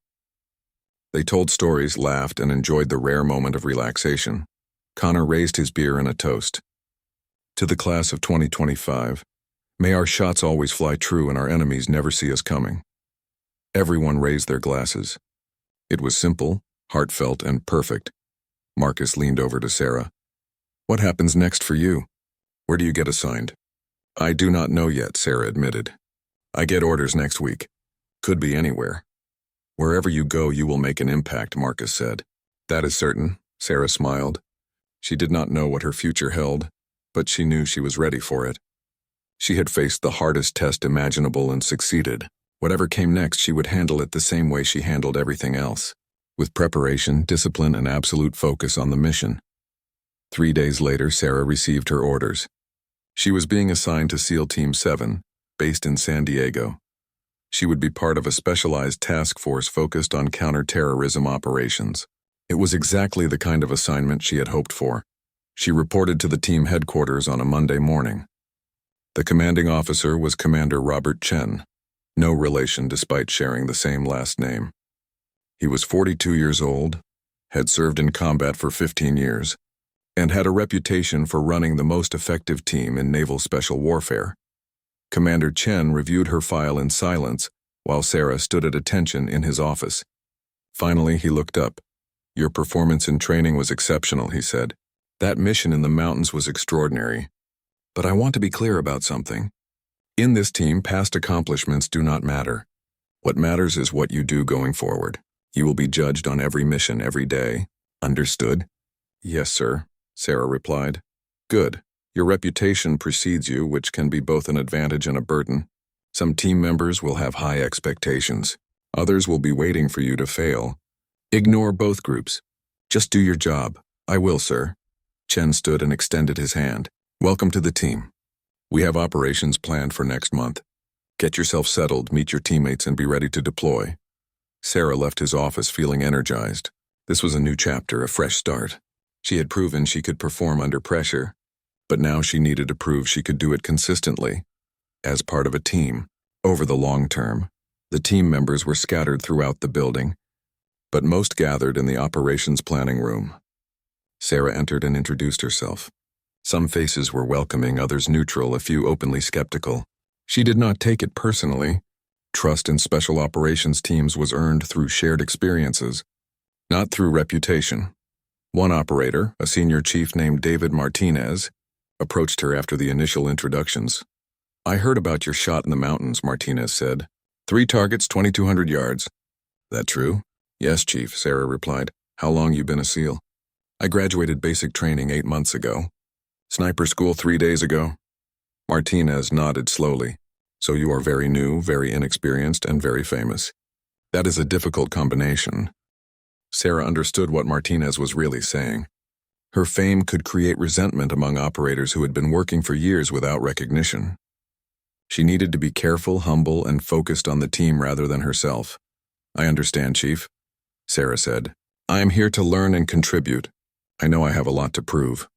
They told stories, laughed, and enjoyed the rare moment of relaxation. Connor raised his beer in a toast. "To the class of 2025, may our shots always fly true and our enemies never see us coming." Everyone raised their glasses. It was simple, heartfelt, and perfect. Marcus leaned over to Sarah. "What happens next for you? Where do you get assigned?" "I do not know yet," Sarah admitted. "I get orders next week. Could be anywhere." "Wherever you go, you will make an impact," Marcus said. "That is certain," Sarah smiled. She did not know what her future held, but she knew she was ready for it. She had faced the hardest test imaginable and succeeded. Whatever came next, she would handle it the same way she handled everything else, with preparation, discipline, and absolute focus on the mission. 3 days later, Sarah received her orders. She was being assigned to SEAL Team 7, based in San Diego. She would be part of a specialized task force focused on counter-terrorism operations. It was exactly the kind of assignment she had hoped for. She reported to the team headquarters on a Monday morning. The commanding officer was Commander Robert Chen, no relation despite sharing the same last name. He was 42 years old, had served in combat for 15 years, and had a reputation for running the most effective team in naval special warfare. Commander Chen reviewed her file in silence while Sarah stood at attention in his office. Finally, he looked up. "Your performance in training was exceptional," he said. "That mission in the mountains was extraordinary. But I want to be clear about something. In this team, past accomplishments do not matter. What matters is what you do going forward. You will be judged on every mission every day. Understood?" "Yes, sir," Sarah replied. "Good. Your reputation precedes you, which can be both an advantage and a burden. Some team members will have high expectations. Others will be waiting for you to fail. Ignore both groups. Just do your job." "I will, sir." Chen stood and extended his hand. "Welcome to the team. We have operations planned for next month. Get yourself settled, meet your teammates, and be ready to deploy." Sarah left his office feeling energized. This was a new chapter, a fresh start. She had proven she could perform under pressure, but now she needed to prove she could do it consistently, as part of a team, over the long term. The team members were scattered throughout the building, but most gathered in the operations planning room. Sarah entered and introduced herself. Some faces were welcoming, others neutral, a few openly skeptical. She did not take it personally. Trust in special operations teams was earned through shared experiences, not through reputation. One operator, a senior chief named David Martinez, approached her after the initial introductions. "I heard about your shot in the mountains," Martinez said. "3 targets, 2,200 yards. That true?" "Yes, Chief," Sarah replied. "How long you been a SEAL?" "I graduated basic training 8 months ago." "Sniper school 3 days ago?" Martinez nodded slowly. "So you are very new, very inexperienced, and very famous. That is a difficult combination." Sarah understood what Martinez was really saying. Her fame could create resentment among operators who had been working for years without recognition. She needed to be careful, humble, and focused on the team rather than herself. "I understand, Chief," Sarah said. "I am here to learn and contribute. I know I have a lot to prove."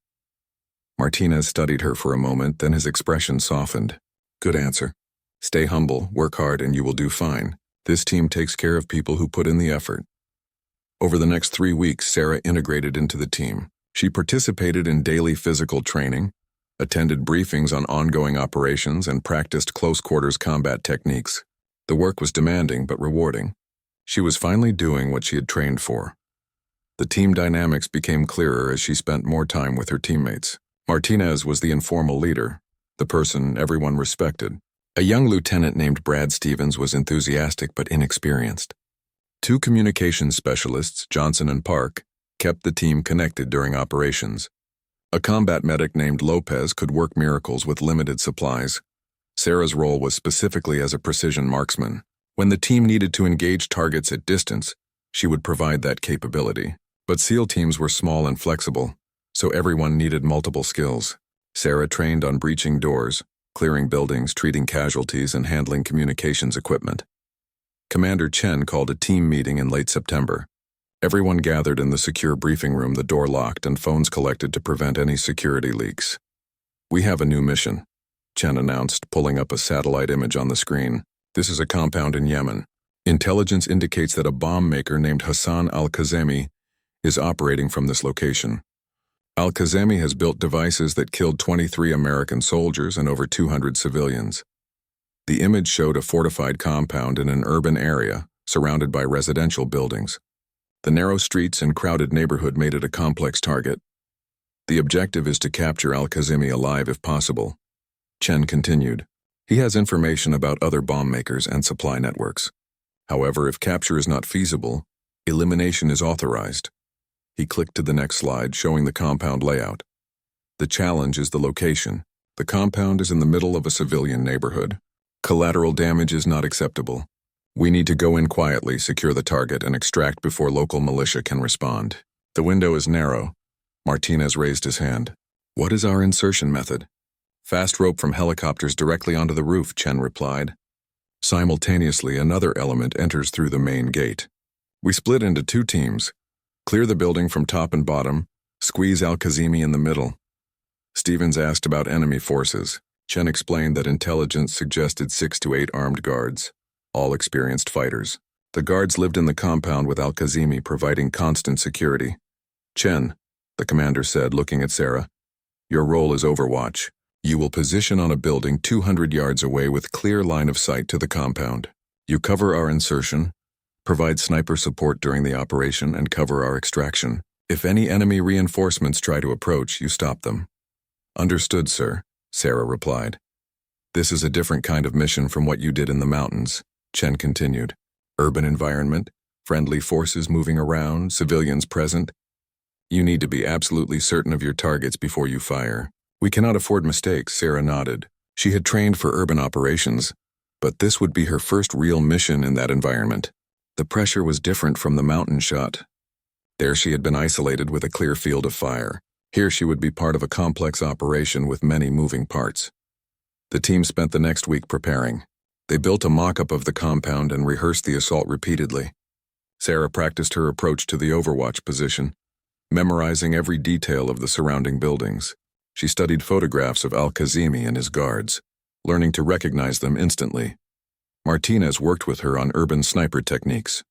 Martinez studied her for a moment, then his expression softened. "Good answer. Stay humble, work hard, and you will do fine. This team takes care of people who put in the effort." Over the next 3 weeks, Sarah integrated into the team. She participated in daily physical training, attended briefings on ongoing operations, and practiced close-quarters combat techniques. The work was demanding but rewarding. She was finally doing what she had trained for. The team dynamics became clearer as she spent more time with her teammates. Martinez was the informal leader, the person everyone respected. A young lieutenant named Brad Stevens was enthusiastic but inexperienced. 2 communications specialists, Johnson and Park, kept the team connected during operations. A combat medic named Lopez could work miracles with limited supplies. Sarah's role was specifically as a precision marksman. When the team needed to engage targets at distance, she would provide that capability. But SEAL teams were small and flexible, so everyone needed multiple skills. Sarah trained on breaching doors, clearing buildings, treating casualties, and handling communications equipment. Commander Chen called a team meeting in late September. Everyone gathered in the secure briefing room, the door locked and phones collected to prevent any security leaks. "We have a new mission," Chen announced, pulling up a satellite image on the screen. "This is a compound in Yemen. Intelligence indicates that a bomb maker named Hassan al-Kazemi is operating from this location. Al-Kazemi has built devices that killed 23 American soldiers and over 200 civilians." The image showed a fortified compound in an urban area, surrounded by residential buildings. The narrow streets and crowded neighborhood made it a complex target. "The objective is to capture al-Kazemi alive if possible," Chen continued. "He has information about other bomb makers and supply networks. However, if capture is not feasible, elimination is authorized." He clicked to the next slide, showing the compound layout. "The challenge is the location. The compound is in the middle of a civilian neighborhood. Collateral damage is not acceptable. We need to go in quietly, secure the target, and extract before local militia can respond. The window is narrow." Martinez raised his hand. "What is our insertion method?" "Fast rope from helicopters directly onto the roof," Chen replied. Simultaneously, another element enters through the main gate. "We split into 2 teams. Clear the building from top and bottom, squeeze al-Kazemi in the middle." Stevens asked about enemy forces. Chen explained that intelligence suggested 6 to 8 armed guards, all experienced fighters. The guards lived in the compound with al-Kazemi providing constant security. "Chen," the commander said, looking at Sarah, "your role is overwatch. You will position on a building 200 yards away with clear line of sight to the compound. You cover our insertion, provide sniper support during the operation, and cover our extraction. If any enemy reinforcements try to approach, you stop them." "Understood, sir," Sarah replied. "This is a different kind of mission from what you did in the mountains," Chen continued. "Urban environment, friendly forces moving around, civilians present. You need to be absolutely certain of your targets before you fire. We cannot afford mistakes." Sarah nodded. She had trained for urban operations, but this would be her first real mission in that environment. The pressure was different from the mountain shot. There she had been isolated with a clear field of fire. Here she would be part of a complex operation with many moving parts. The team spent the next week preparing. They built a mock-up of the compound and rehearsed the assault repeatedly. Sarah practiced her approach to the overwatch position, memorizing every detail of the surrounding buildings. She studied photographs of al-Kazemi and his guards, learning to recognize them instantly. Martinez worked with her on urban sniper techniques.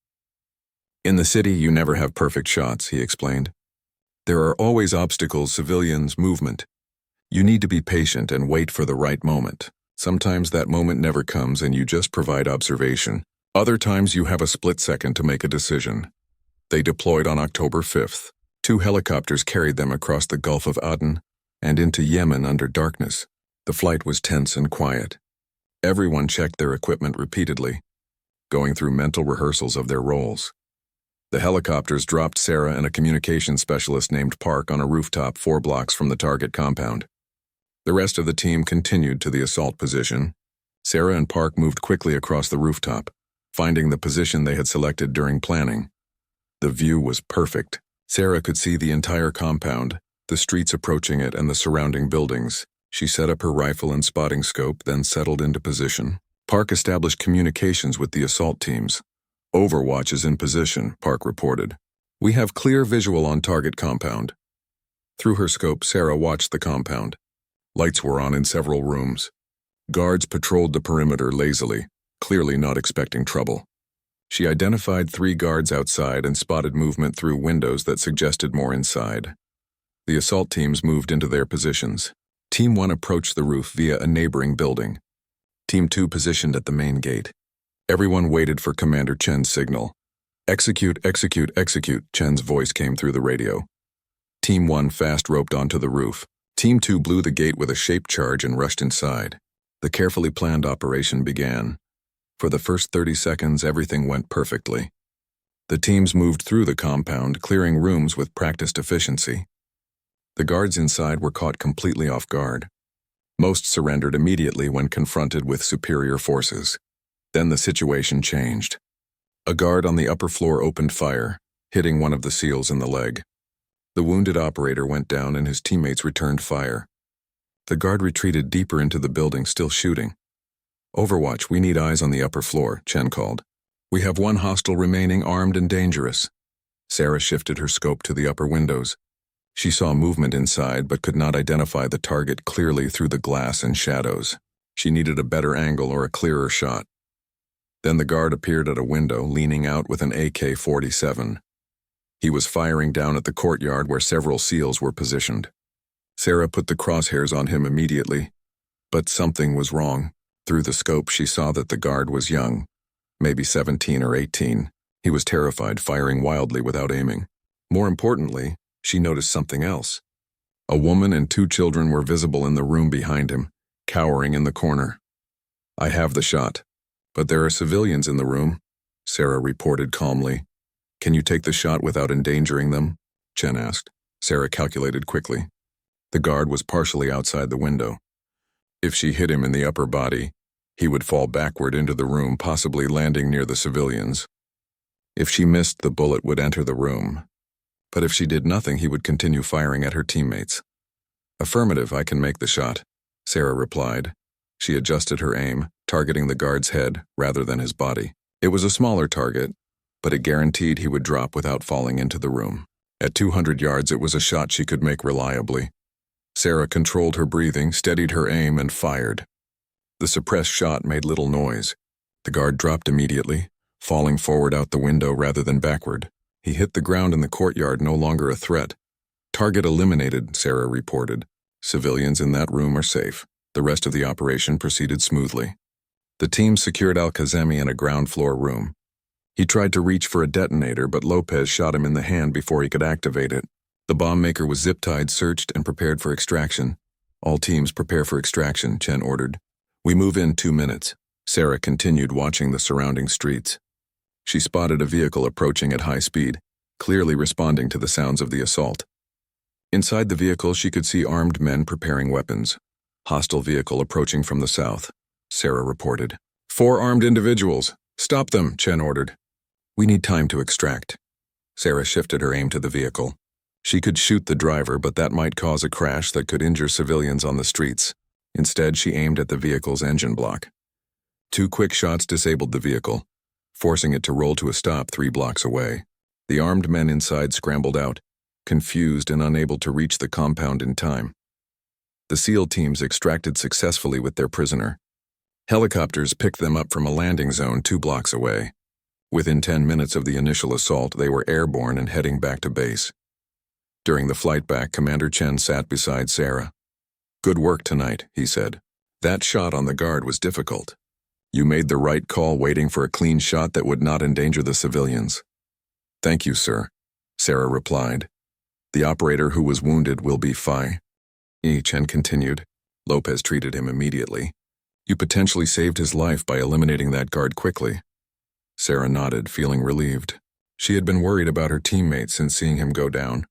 "In the city, you never have perfect shots," he explained. "There are always obstacles, civilians, movement. You need to be patient and wait for the right moment. Sometimes that moment never comes and you just provide observation. Other times you have a split second to make a decision. They deployed on October 5th. 2 helicopters carried them across the Gulf of Aden and into Yemen under darkness. The flight was tense and quiet. Everyone checked their equipment repeatedly, going through mental rehearsals of their roles. The helicopters dropped Sarah and a communications specialist named Park on a rooftop 4 blocks from the target compound. The rest of the team continued to the assault position. Sarah and Park moved quickly across the rooftop, finding the position they had selected during planning. The view was perfect. Sarah could see the entire compound, the streets approaching it and the surrounding buildings. She set up her rifle and spotting scope, then settled into position. Park established communications with the assault teams. "Overwatch is in position," Park reported. "We have clear visual on target compound." Through her scope, Sarah watched the compound. Lights were on in several rooms. Guards patrolled the perimeter lazily, clearly not expecting trouble. She identified 3 guards outside and spotted movement through windows that suggested more inside. The assault teams moved into their positions. Team 1 approached the roof via a neighboring building. Team 2 positioned at the main gate. Everyone waited for Commander Chen's signal. "Execute, execute, execute," Chen's voice came through the radio. Team 1 fast roped onto the roof. Team 2 blew the gate with a shaped charge and rushed inside. The carefully planned operation began. For the first 30 seconds, everything went perfectly. The teams moved through the compound, clearing rooms with practiced efficiency. The guards inside were caught completely off guard. Most surrendered immediately when confronted with superior forces. Then the situation changed. A guard on the upper floor opened fire, hitting one of the SEALs in the leg. The wounded operator went down and his teammates returned fire. The guard retreated deeper into the building, still shooting. "Overwatch, we need eyes on the upper floor," Chen called. "We have 1 hostile remaining, armed and dangerous." Sarah shifted her scope to the upper windows. She saw movement inside but could not identify the target clearly through the glass and shadows. She needed a better angle or a clearer shot. Then the guard appeared at a window, leaning out with an AK-47. He was firing down at the courtyard where several SEALs were positioned. Sarah put the crosshairs on him immediately, but something was wrong. Through the scope, she saw that the guard was young, maybe 17 or 18. He was terrified, firing wildly without aiming. More importantly, she noticed something else. A woman and 2 children were visible in the room behind him, cowering in the corner. "I have the shot, but there are civilians in the room," Sarah reported calmly. "Can you take the shot without endangering them?" Chen asked. Sarah calculated quickly. The guard was partially outside the window. If she hit him in the upper body, he would fall backward into the room, possibly landing near the civilians. If she missed, the bullet would enter the room. But if she did nothing, he would continue firing at her teammates. "Affirmative, I can make the shot," Sarah replied. She adjusted her aim, targeting the guard's head rather than his body. It was a smaller target, but it guaranteed he would drop without falling into the room. At 200 yards, it was a shot she could make reliably. Sarah controlled her breathing, steadied her aim, and fired. The suppressed shot made little noise. The guard dropped immediately, falling forward out the window rather than backward. He hit the ground in the courtyard, no longer a threat. "Target eliminated," Sarah reported. "Civilians in that room are safe." The rest of the operation proceeded smoothly. The team secured Al-Kazemi in a ground-floor room. He tried to reach for a detonator, but Lopez shot him in the hand before he could activate it. The bomb maker was zip-tied, searched, and prepared for extraction. "All teams prepare for extraction," Chen ordered. "We move in 2 minutes." Sarah continued watching the surrounding streets. She spotted a vehicle approaching at high speed, clearly responding to the sounds of the assault. Inside the vehicle, she could see armed men preparing weapons. "Hostile vehicle approaching from the south," Sarah reported. "4 armed individuals. Stop them," Chen ordered. "We need time to extract." Sarah shifted her aim to the vehicle. She could shoot the driver, but that might cause a crash that could injure civilians on the streets. Instead, she aimed at the vehicle's engine block. 2 quick shots disabled the vehicle, forcing it to roll to a stop 3 blocks away. The armed men inside scrambled out, confused and unable to reach the compound in time. The SEAL teams extracted successfully with their prisoner. Helicopters picked them up from a landing zone 2 blocks away. Within 10 minutes of the initial assault, they were airborne and heading back to base. During the flight back, Commander Chen sat beside Sarah. "Good work tonight," he said. That shot on the guard was difficult. You made the right call waiting for a clean shot that would not endanger the civilians. Thank you, sir, Sarah replied. The operator who was wounded will be fine. Chen continued. Lopez treated him immediately. You potentially saved his life by eliminating that guard quickly. Sarah nodded, feeling relieved. She had been worried about her teammate since seeing him go down.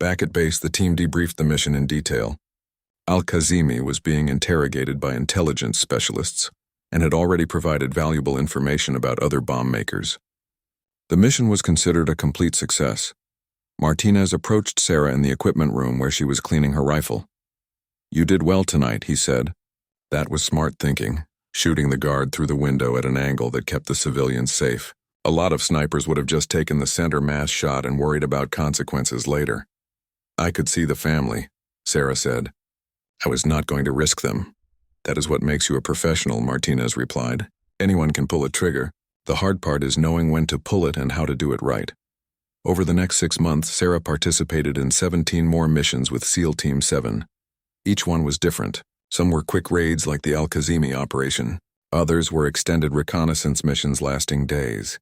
Back at base, the team debriefed the mission in detail. Al-Kazimi was being interrogated by intelligence specialists and had already provided valuable information about other bomb makers. The mission was considered a complete success. Martinez approached Sarah in the equipment room where she was cleaning her rifle. You did well tonight, he said. That was smart thinking, shooting the guard through the window at an angle that kept the civilians safe. A lot of snipers would have just taken the center mass shot and worried about consequences later. I could see the family, Sarah said. I was not going to risk them. That is what makes you a professional, Martinez replied. Anyone can pull a trigger. The hard part is knowing when to pull it and how to do it right. Over the next 6 months, Sarah participated in 17 more missions with SEAL Team 7. Each one was different. Some were quick raids like the Al-Kazimi operation. Others were extended reconnaissance missions lasting days.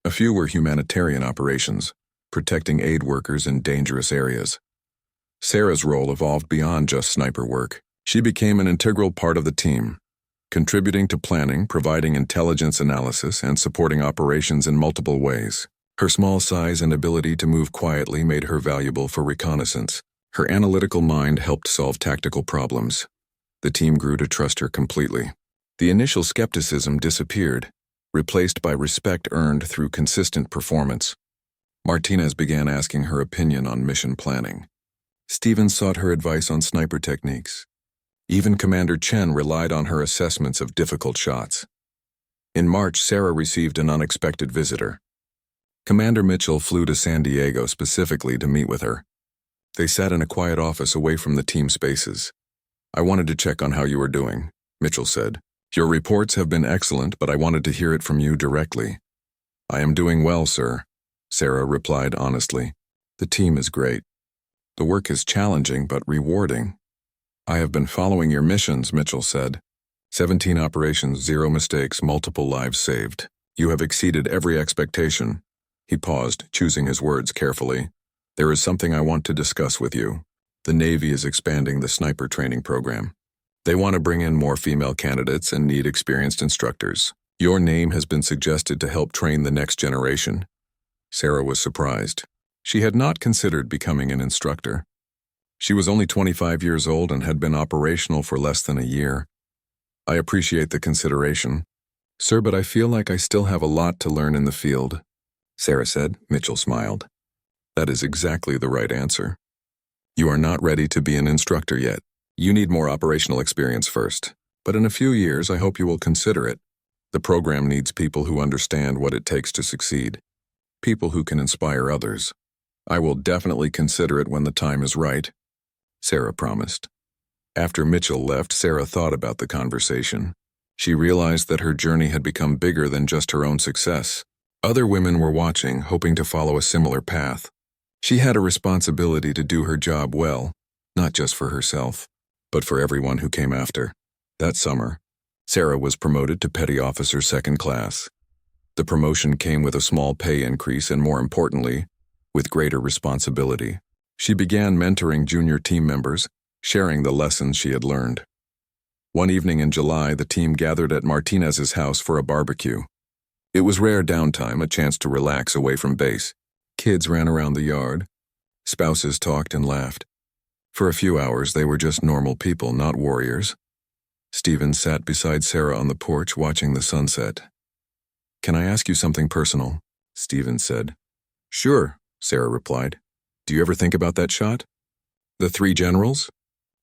A few were humanitarian operations, protecting aid workers in dangerous areas. Sarah's role evolved beyond just sniper work. She became an integral part of the team, contributing to planning, providing intelligence analysis, and supporting operations in multiple ways. Her small size and ability to move quietly made her valuable for reconnaissance. Her analytical mind helped solve tactical problems. The team grew to trust her completely. The initial skepticism disappeared, replaced by respect earned through consistent performance. Martinez began asking her opinion on mission planning. Stevens sought her advice on sniper techniques. Even Commander Chen relied on her assessments of difficult shots. In March, Sarah received an unexpected visitor. Commander Mitchell flew to San Diego specifically to meet with her. They sat in a quiet office away from the team spaces. I wanted to check on how you were doing, Mitchell said. Your reports have been excellent, but I wanted to hear it from you directly. I am doing well, sir, Sarah replied honestly. The team is great. The work is challenging but rewarding. I have been following your missions, Mitchell said. 17 operations, 0 mistakes, multiple lives saved. You have exceeded every expectation. He paused, choosing his words carefully. There is something I want to discuss with you. The Navy is expanding the sniper training program. They want to bring in more female candidates and need experienced instructors. Your name has been suggested to help train the next generation. Sarah was surprised. She had not considered becoming an instructor. She was only 25 years old and had been operational for less than a year. I appreciate the consideration, sir, but I feel like I still have a lot to learn in the field, Sarah said. Mitchell smiled. That is exactly the right answer. You are not ready to be an instructor yet. You need more operational experience first, but in a few years I hope you will consider it. The program needs people who understand what it takes to succeed, people who can inspire others. I will definitely consider it when the time is right, Sarah promised. After Mitchell left, Sarah thought about the conversation. She realized that her journey had become bigger than just her own success. Other women were watching, hoping to follow a similar path. She had a responsibility to do her job well, not just for herself, but for everyone who came after. That summer, Sarah was promoted to Petty Officer Second Class. The promotion came with a small pay increase and, more importantly, with greater responsibility. She began mentoring junior team members, sharing the lessons she had learned. One evening in July, the team gathered at Martinez's house for a barbecue. It was rare downtime, a chance to relax away from base. Kids ran around the yard. Spouses talked and laughed. For a few hours, they were just normal people, not warriors. Stevens sat beside Sarah on the porch watching the sunset. Can I ask you something personal? Stevens said. Sure, Sarah replied. Do you ever think about that shot? The 3 generals?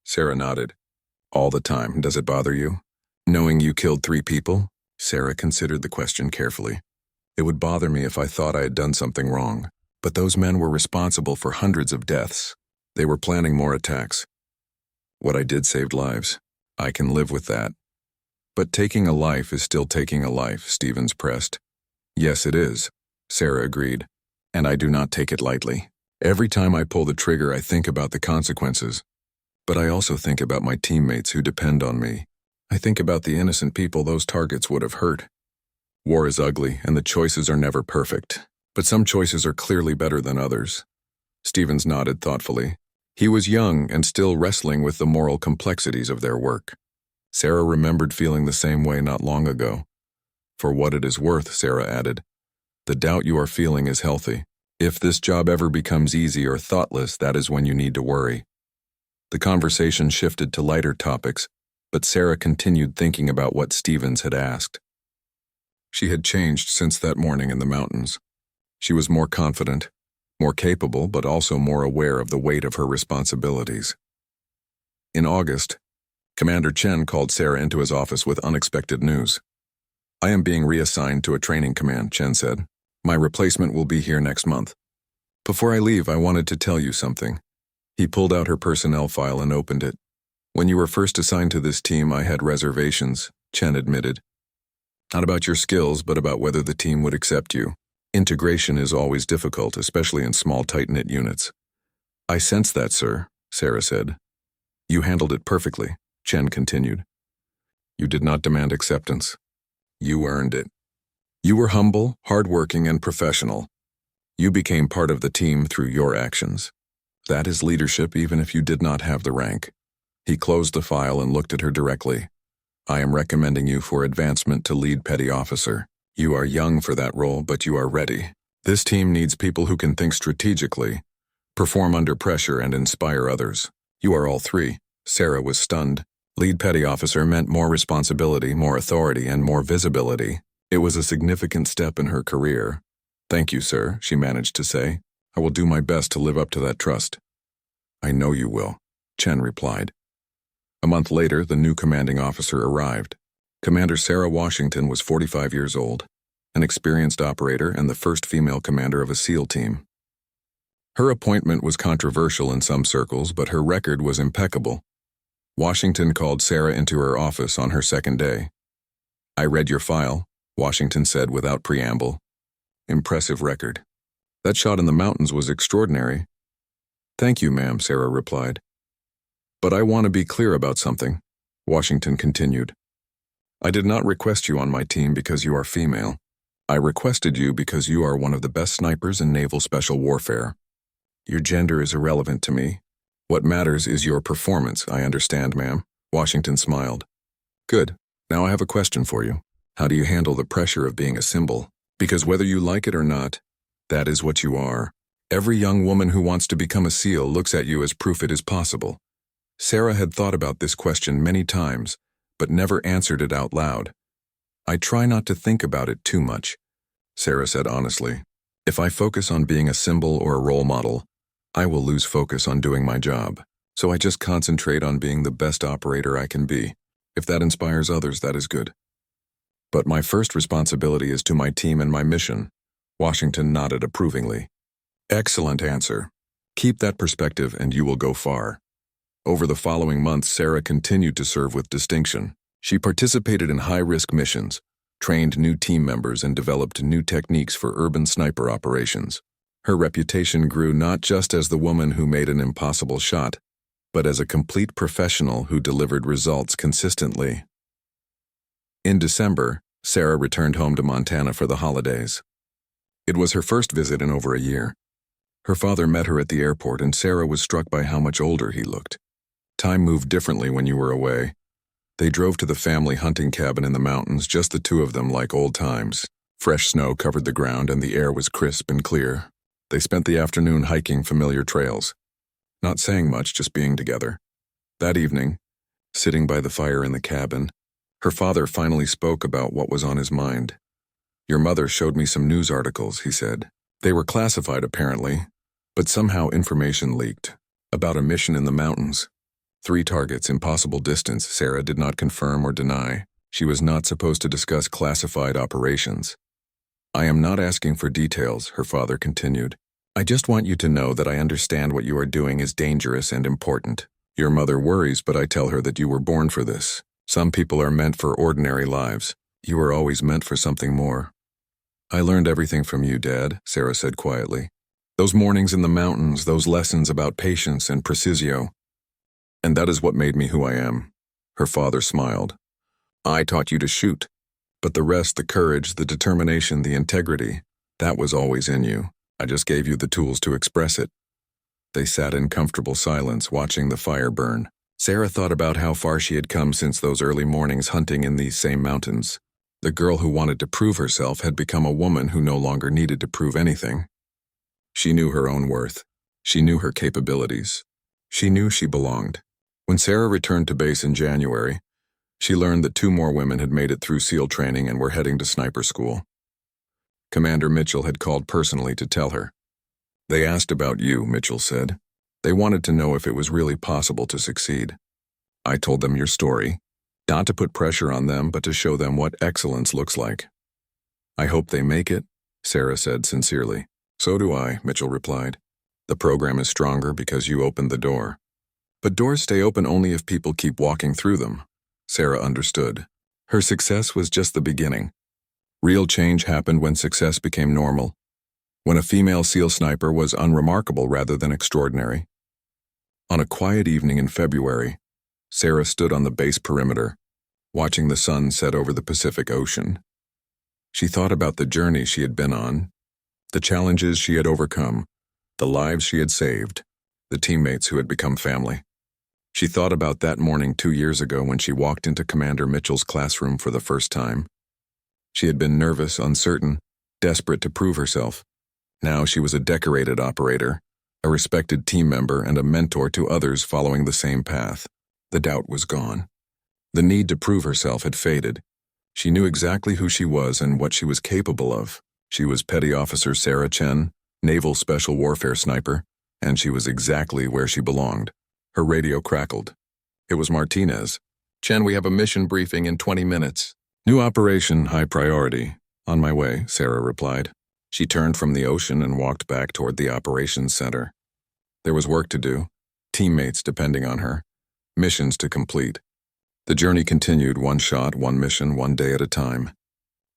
Sarah nodded. All the time. Does it bother you? Knowing you killed 3 people? Sarah considered the question carefully. It would bother me if I thought I had done something wrong, but those men were responsible for hundreds of deaths. They were planning more attacks. What I did saved lives. I can live with that. But taking a life is still taking a life, Stevens pressed. Yes, it is, Sarah agreed, and I do not take it lightly. Every time I pull the trigger, I think about the consequences. But I also think about my teammates who depend on me. I think about the innocent people those targets would have hurt. War is ugly, and the choices are never perfect. But some choices are clearly better than others. Stevens nodded thoughtfully. He was young and still wrestling with the moral complexities of their work. Sarah remembered feeling the same way not long ago. For what it is worth, Sarah added, the doubt you are feeling is healthy. If this job ever becomes easy or thoughtless, that is when you need to worry. The conversation shifted to lighter topics, but Sarah continued thinking about what Stevens had asked. She had changed since that morning in the mountains. She was more confident, more capable, but also more aware of the weight of her responsibilities. In August, Commander Chen called Sarah into his office with unexpected news. I am being reassigned to a training command, Chen said. My replacement will be here next month. Before I leave, I wanted to tell you something. He pulled out her personnel file and opened it. When you were first assigned to this team, I had reservations, Chen admitted. Not about your skills, but about whether the team would accept you. Integration is always difficult, especially in small, tight-knit units. I sense that, sir, Sarah said. You handled it perfectly, Chen continued. You did not demand acceptance. You earned it. You were humble, hardworking, and professional. You became part of the team through your actions. That is leadership even if you did not have the rank. He closed the file and looked at her directly. I am recommending you for advancement to lead petty officer. You are young for that role, but you are ready. This team needs people who can think strategically, perform under pressure, and inspire others. You are all three. Sarah was stunned. Lead petty officer meant more responsibility, more authority, and more visibility. It was a significant step in her career. Thank you, sir, she managed to say. I will do my best to live up to that trust. I know you will, Chen replied. A month later, the new commanding officer arrived. Commander Sarah Washington was 45 years old, an experienced operator and the first female commander of a SEAL team. Her appointment was controversial in some circles, but her record was impeccable. Washington called Sarah into her office on her second day. I read your file, Washington said without preamble. Impressive record. That shot in the mountains was extraordinary. Thank you, ma'am, Sarah replied. But I want to be clear about something, Washington continued. I did not request you on my team because you are female. I requested you because you are one of the best snipers in naval special warfare. Your gender is irrelevant to me. What matters is your performance, I understand, ma'am. Washington smiled. Good. Now I have a question for you. How do you handle the pressure of being a symbol? Because whether you like it or not, that is what you are. Every young woman who wants to become a SEAL looks at you as proof it is possible. Sarah had thought about this question many times, but never answered it out loud. I try not to think about it too much, Sarah said honestly. If I focus on being a symbol or a role model, I will lose focus on doing my job. So I just concentrate on being the best operator I can be. If that inspires others, that is good. But my first responsibility is to my team and my mission. Washington nodded approvingly. Excellent answer. Keep that perspective and you will go far. Over the following months, Sarah continued to serve with distinction. She participated in high-risk missions, trained new team members, and developed new techniques for urban sniper operations. Her reputation grew not just as the woman who made an impossible shot, but as a complete professional who delivered results consistently. In December, Sarah returned home to Montana for the holidays. It was her first visit in over a year. Her father met her at the airport, and Sarah was struck by how much older he looked. Time moved differently when you were away. They drove to the family hunting cabin in the mountains, just the two of them like old times. Fresh snow covered the ground and the air was crisp and clear. They spent the afternoon hiking familiar trails. Not saying much, just being together. That evening, sitting by the fire in the cabin, her father finally spoke about what was on his mind. Your mother showed me some news articles, he said. They were classified apparently, but somehow information leaked about a mission in the mountains. 3 targets, impossible distance, Sarah did not confirm or deny. She was not supposed to discuss classified operations. I am not asking for details, her father continued. I just want you to know that I understand what you are doing is dangerous and important. Your mother worries, but I tell her that you were born for this. Some people are meant for ordinary lives. You were always meant for something more. I learned everything from you, Dad, Sarah said quietly. Those mornings in the mountains, those lessons about patience and precision. And that is what made me who I am. Her father smiled. I taught you to shoot. But the rest, the courage, the determination, the integrity, that was always in you. I just gave you the tools to express it." They sat in comfortable silence, watching the fire burn. Sarah thought about how far she had come since those early mornings hunting in these same mountains. The girl who wanted to prove herself had become a woman who no longer needed to prove anything. She knew her own worth. She knew her capabilities. She knew she belonged. When Sarah returned to base in January, she learned that 2 more women had made it through SEAL training and were heading to sniper school. Commander Mitchell had called personally to tell her. "They asked about you," Mitchell said. "They wanted to know if it was really possible to succeed. I told them your story, not to put pressure on them, but to show them what excellence looks like." "I hope they make it," Sarah said sincerely. "So do I," Mitchell replied. "The program is stronger because you opened the door." But doors stay open only if people keep walking through them. Sarah understood. Her success was just the beginning. Real change happened when success became normal. When a female SEAL sniper was unremarkable rather than extraordinary. On a quiet evening in February, Sarah stood on the base perimeter, watching the sun set over the Pacific Ocean. She thought about the journey she had been on, the challenges she had overcome, the lives she had saved, the teammates who had become family. She thought about that morning 2 years ago when she walked into Commander Mitchell's classroom for the first time. She had been nervous, uncertain, desperate to prove herself. Now she was a decorated operator, a respected team member, and a mentor to others following the same path. The doubt was gone. The need to prove herself had faded. She knew exactly who she was and what she was capable of. She was Petty Officer Sarah Chen, Naval Special Warfare Sniper, and she was exactly where she belonged. Her radio crackled. It was Martinez. "Chen, we have a mission briefing in 20 minutes. "New operation, high priority. On my way," Sarah replied. She turned from the ocean and walked back toward the operations center. There was work to do, teammates depending on her, missions to complete. The journey continued, one shot, one mission, one day at a time.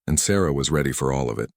And Sarah was ready for all of it.